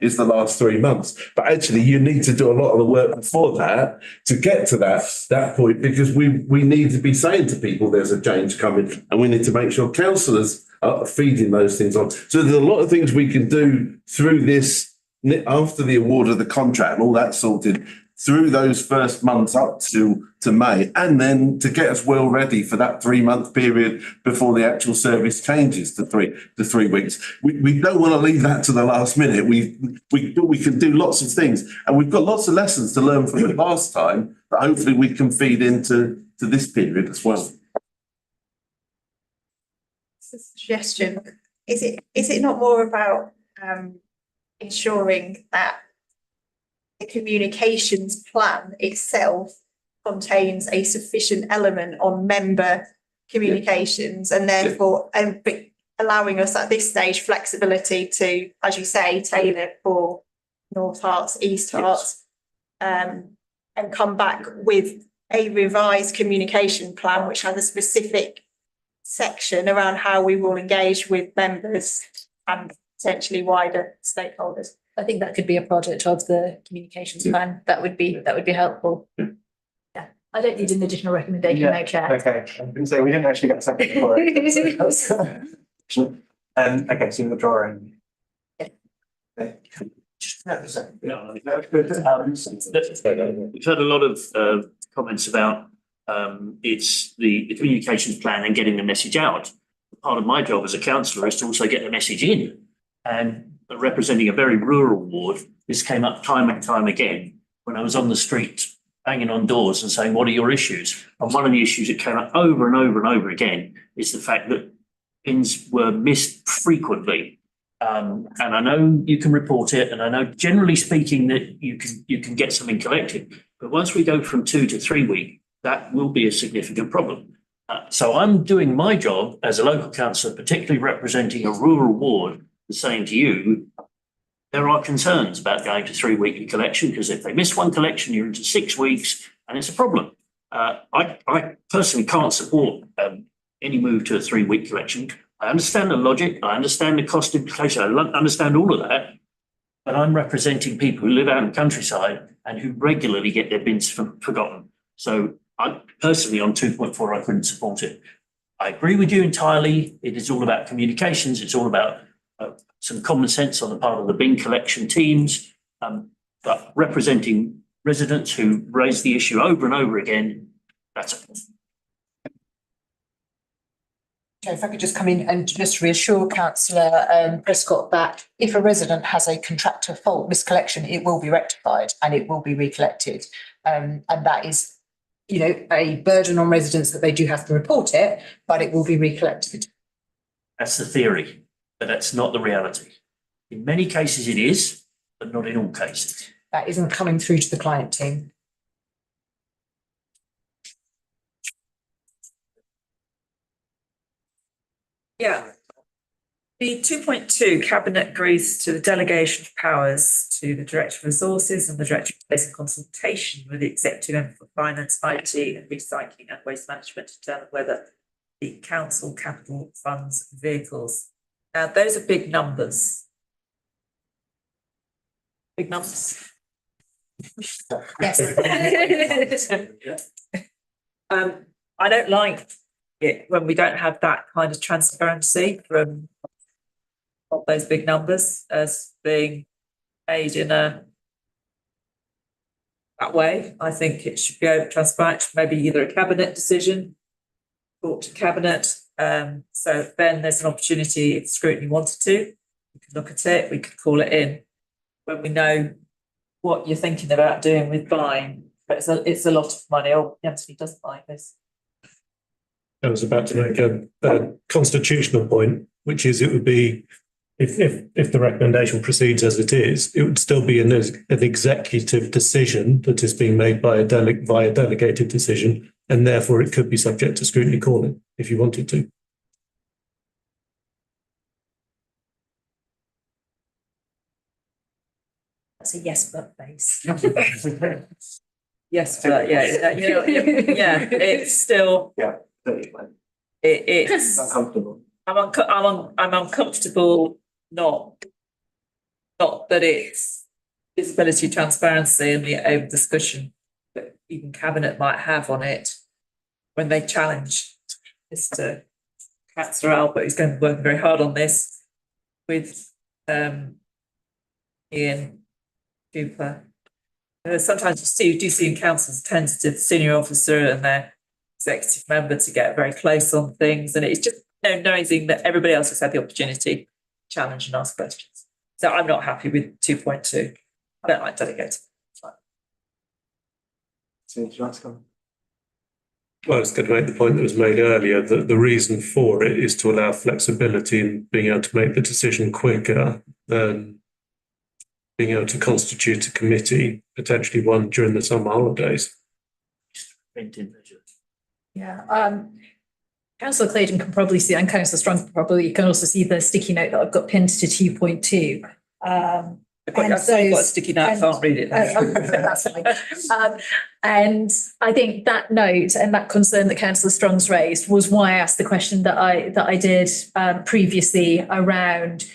is the last 3 months. But actually, you need to do a lot of the work before that to get to that point, because we need to be saying to people there's a change coming and we need to make sure councillors are feeding those things on. So there's a lot of things we can do through this, after the award of the contract and all that sorted, through those first months up to May, and then to get us well ready for that 3-month period before the actual service changes to 3 weeks. We don't want to leave that to the last minute. We can do lots of things, and we've got lots of lessons to learn from the last time that hopefully we can feed into this period as well. Suggestion. Is it not more about ensuring that the communications plan itself contains a sufficient element on member communications, and therefore allowing us at this stage flexibility to, as you say, tailor for North Herts, East Herts, and come back with a revised communication plan which has a specific section around how we will engage with members and potentially wider stakeholders. I think that could be a project of the communications plan. That would be helpful. Yeah, I don't need an additional recommendation, no chair. Okay, I was gonna say, we didn't actually get a second for it. Okay, so you're drawing. Okay. We've had a lot of comments about it's the communications plan and getting the message out. Part of my job as a councillor is to also get the message in. And representing a very rural ward, this came up time and time again when I was on the street banging on doors and saying, what are your issues? And one of the issues that came up over and over and over again is the fact that pins were missed frequently. And I know you can report it, and I know generally speaking that you can get something collected. But once we go from 2 to 3 weeks, that will be a significant problem. So I'm doing my job as a local councillor, particularly representing a rural ward, and saying to you, there are concerns about going to 3 weekly collection, because if they miss one collection, you're into 6 weeks, and it's a problem. I personally can't support any move to a 3 week collection. I understand the logic, I understand the cost implication, I understand all of that, but I'm representing people who live out in the countryside and who regularly get their bins forgotten. So I personally on 2.4, I couldn't support it. I agree with you entirely. It is all about communications. It's all about some common sense on the part of the bin collection teams, but representing residents who raise the issue over and over again, that's a Okay, if I could just come in and just reassure Councillor Prescott that if a resident has a contractor fault miscollection, it will be rectified and it will be recollected. And that is, you know, a burden on residents that they do have to report it, but it will be recollected. That's the theory, but that's not the reality. In many cases it is, but not in all cases. That isn't coming through to the client team. Yeah. The 2.2 Cabinet agrees to the delegation of powers to the Director of Resources and the Director of Place in consultation with the Executive Member for Finance, IT and Recycling and Waste Management to determine whether the council capital funds vehicles. Now, those are big numbers. Big numbers. Yes. I don't like it when we don't have that kind of transparency from those big numbers as being paid in that way. I think it should be over transparent, maybe either a cabinet decision, talk to cabinet. So then there's an opportunity if Scrutiny wanted to, we could look at it, we could call it in when we know what you're thinking about doing with buying. But it's a lot of money. Oh, Anthony doesn't like this. I was about to make a constitutional point, which is it would be, if the recommendation proceeds as it is, it would still be an executive decision that is being made by via delegated decision, and therefore it could be subject to scrutiny calling if you wanted to. That's a yes, but base. Yes, but yeah, it's still. Yeah. It's uncomfortable. I'm uncomfortable, not that it's visibility, transparency and the over discussion that even cabinet might have on it when they challenge Mr. Councillor Albert, who's going to be working very hard on this with Ian Cooper. Sometimes you do see in councils tentative senior officer and their executive member to get very close on things, and it's just knowing that everybody else has had the opportunity to challenge and ask questions. So I'm not happy with 2.2. I don't like delegating. So, do you want to come? Well, I was going to make the point that was made earlier that the reason for it is to allow flexibility in being able to make the decision quicker than being able to constitute a committee, potentially one during the summer holidays. Yeah, Councillor Claydon can probably see, and Councillor Strong probably can also see the sticky note that I've got pinned to 2.2. I've got a sticky note, I can't read it. That's fine. And I think that note and that concern that Councillor Strong's raised was why I asked the question that I did previously around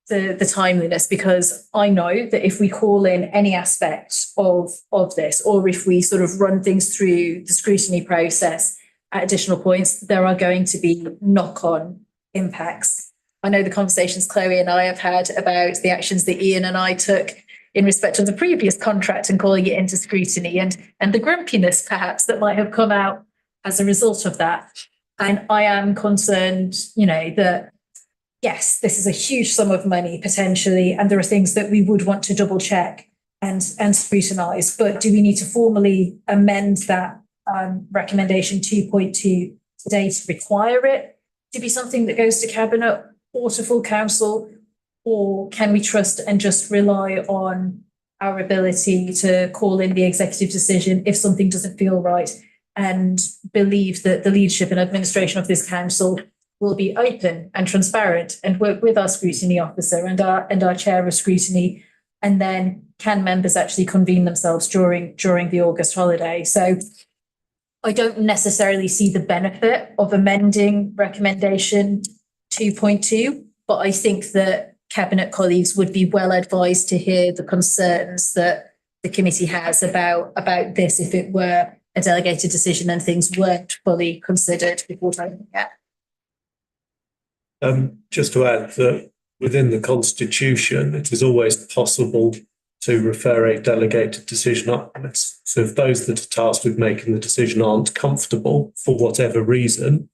the timeliness, because I know that if we call in any aspect of this, or if we sort of run things through the scrutiny process at additional points, there are going to be knock-on impacts. I know the conversations Chloe and I have had about the actions that Ian and I took in respect of the previous contract and calling it into scrutiny, and the grumpiness perhaps that might have come out as a result of that. And I am concerned, that yes, this is a huge sum of money potentially, and there are things that we would want to double check and scrutinise. But do we need to formally amend that recommendation 2.2 today to require it to be something that goes to Cabinet or to full council? Or can we trust and just rely on our ability to call in the executive decision if something doesn't feel right, and believe that the leadership and administration of this council will be open and transparent and work with our scrutiny officer and our chair of scrutiny? And then can members actually convene themselves during the August holiday? So I don't necessarily see the benefit of amending recommendation 2.2, but I think that Cabinet colleagues would be well advised to hear the concerns that the committee has about this if it were a delegated decision and things weren't fully considered before taking it. Just to add that within the Constitution, it is always possible to refer a delegated decision upwards. So if those that are tasked with making the decision aren't comfortable for whatever reason,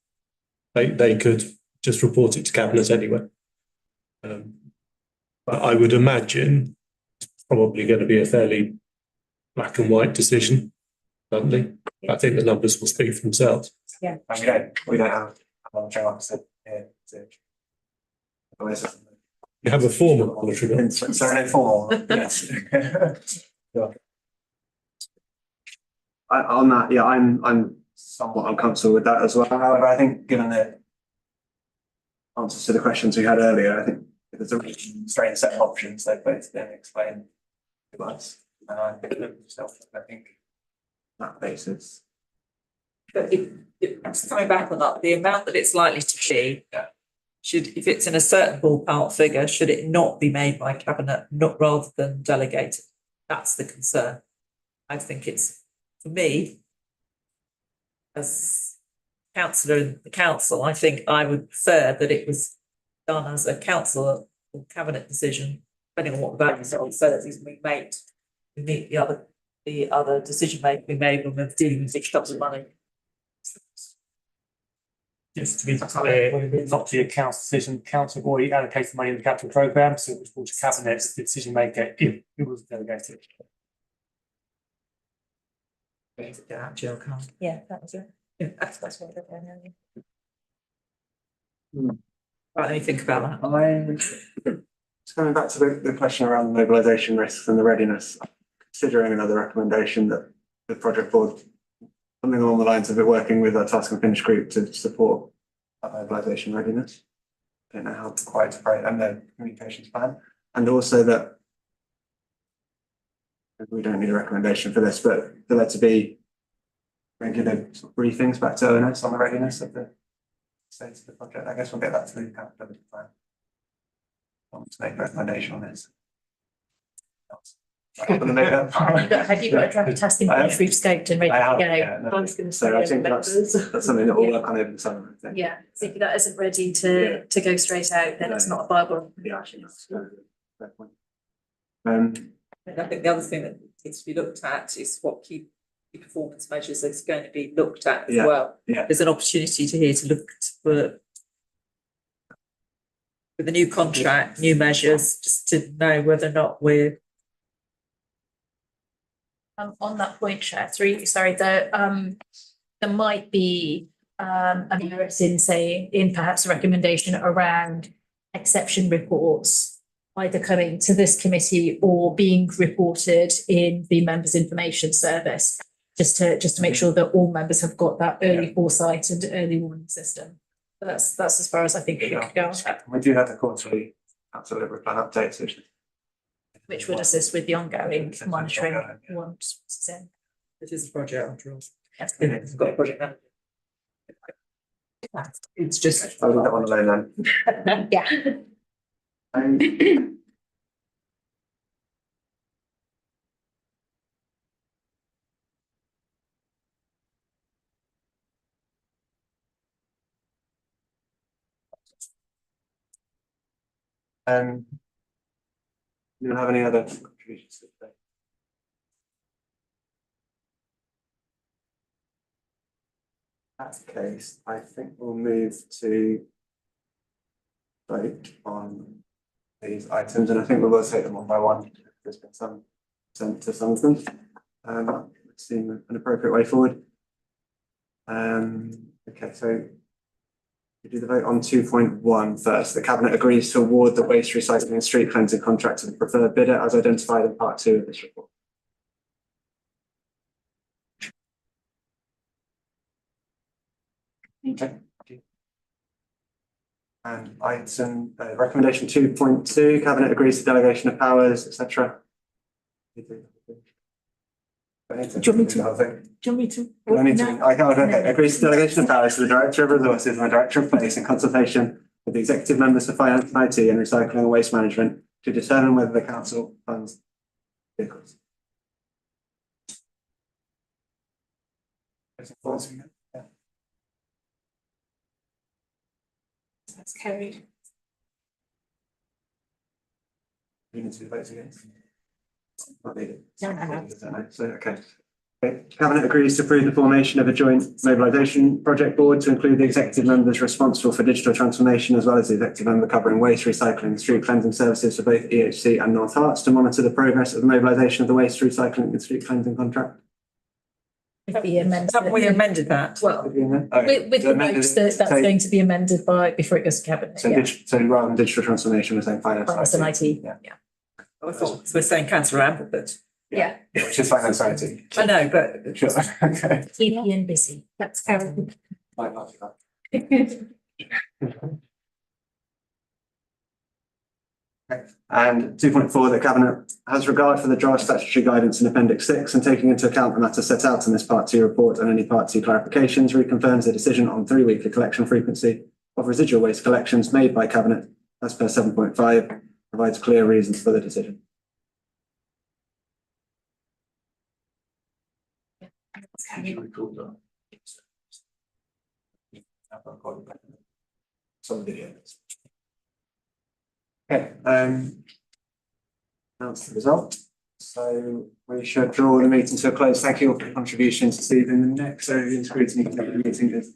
they could just report it to Cabinet anyway. But I would imagine it's probably going to be a fairly black and white decision, bluntly. I think the numbers will speak for themselves. Yeah. And we don't have a monitoring officer here to. You have a formal monitoring officer. Sorry, no formal. Yes. Yeah. On that, yeah, I'm somewhat uncomfortable with that as well. However, I think given the answers to the questions we had earlier, I think if there's a strange set of options, they've both been explained to us. And I think that basis. But coming back on that, the amount that it's likely to be, if it's in a certain ballpark figure, should it not be made by Cabinet, not rather than delegated? That's the concern. I think it's, for me, as councillor in the council, I think I would prefer that it was done as a council or Cabinet decision, depending on what the values are, so that we meet the other decision making we made when we're dealing with big stubs of money. Just to be clear, it's not to be a council decision. Council already allocated money in the capital programme, so it was brought to Cabinet as the decision maker if it was delegated. Yeah, that was it. Yeah, that's what I did. Right, let me think about that. Just coming back to the question around the mobilisation risks and the readiness, considering another recommendation that the project board, something along the lines of it working with our task and finish group to support that mobilisation readiness. I don't know how quite to phrase, and the communications plan, and also that we don't need a recommendation for this, but for there to be regular sort of briefings back to ONS on the readiness of the state of the project. I guess we'll get that to the accountability plan. I want to make a recommendation on this. Have you got a draft task in which we've scoped and ready to go? I was going to say, I think that's something that we'll work on over the summer. I think. Yeah, so if that isn't ready to go straight out, then it's not a viable. Yeah, that's a fair point. I think the other thing that needs to be looked at is what key performance measures is going to be looked at as well. Yeah. There's an opportunity to look for with the new contract, new measures, just to know whether or not we're on that point, Chair, there might be a merit in perhaps a recommendation around exception reports either coming to this committee or being reported in the members' information service, just to make sure that all members have got that early foresight and early warning system. But that's as far as I think we could go on that, We do have the quarterly council delivery plan updates, which would assist with the ongoing monitoring ongoing, yeah. once it's in. It is a project after all. Yes. Got a project now. It's just. I'll leave that one alone then. Yeah. You don't have any other contributions today? That's the case, I think we'll move to vote on these items, and I think we will take them one by one. There's been some sent to some of them. It seems an appropriate way forward. Okay, so we do the vote on 2.1 first. The Cabinet agrees to award the waste recycling and street cleansing contract to the preferred bidder as identified in part 2 of this report. Okay. And item recommendation 2.2, Cabinet agrees to delegation of powers, etc. Do you want me to? Okay, agrees to delegation of powers to the Director of Resources and the Director of Place in consultation with the executive members for finance and IT and recycling and waste management to determine whether the council funds vehicles. Yeah. That's carried. You need to vote against. Not needed. No. So, okay. Cabinet agrees to approve the formation of a joint mobilisation project board to include the executive members responsible for digital transformation as well as the executive member covering waste recycling and street cleansing services for both EHC and North Herts to monitor the progress of the mobilisation of the waste recycling and street cleansing contract. Haven't we amended that? Well, with the notes that's going to be amended before it goes to Cabinet. So, so rather than digital transformation, we're saying finance and IT. Yeah. I thought we're saying councillor Amble, but. Yeah. Which is finance and IT. I know, but. Sure. Okay. Keep Ian busy. That's carried. Might not do that. And 2.4, the Cabinet has regard for the draft statutory guidance in Appendix 6 and taking into account the matter set out in this Part 2 report and any Part 2 clarifications, reconfirms the decision on 3-weekly collection frequency of residual waste collections made by Cabinet as per 7.5, provides clear reasons for the decision. Some videos. Okay, that's the result. So we should draw the meeting to a close. Thank you all for your contributions this evening. The next Scrutiny meeting is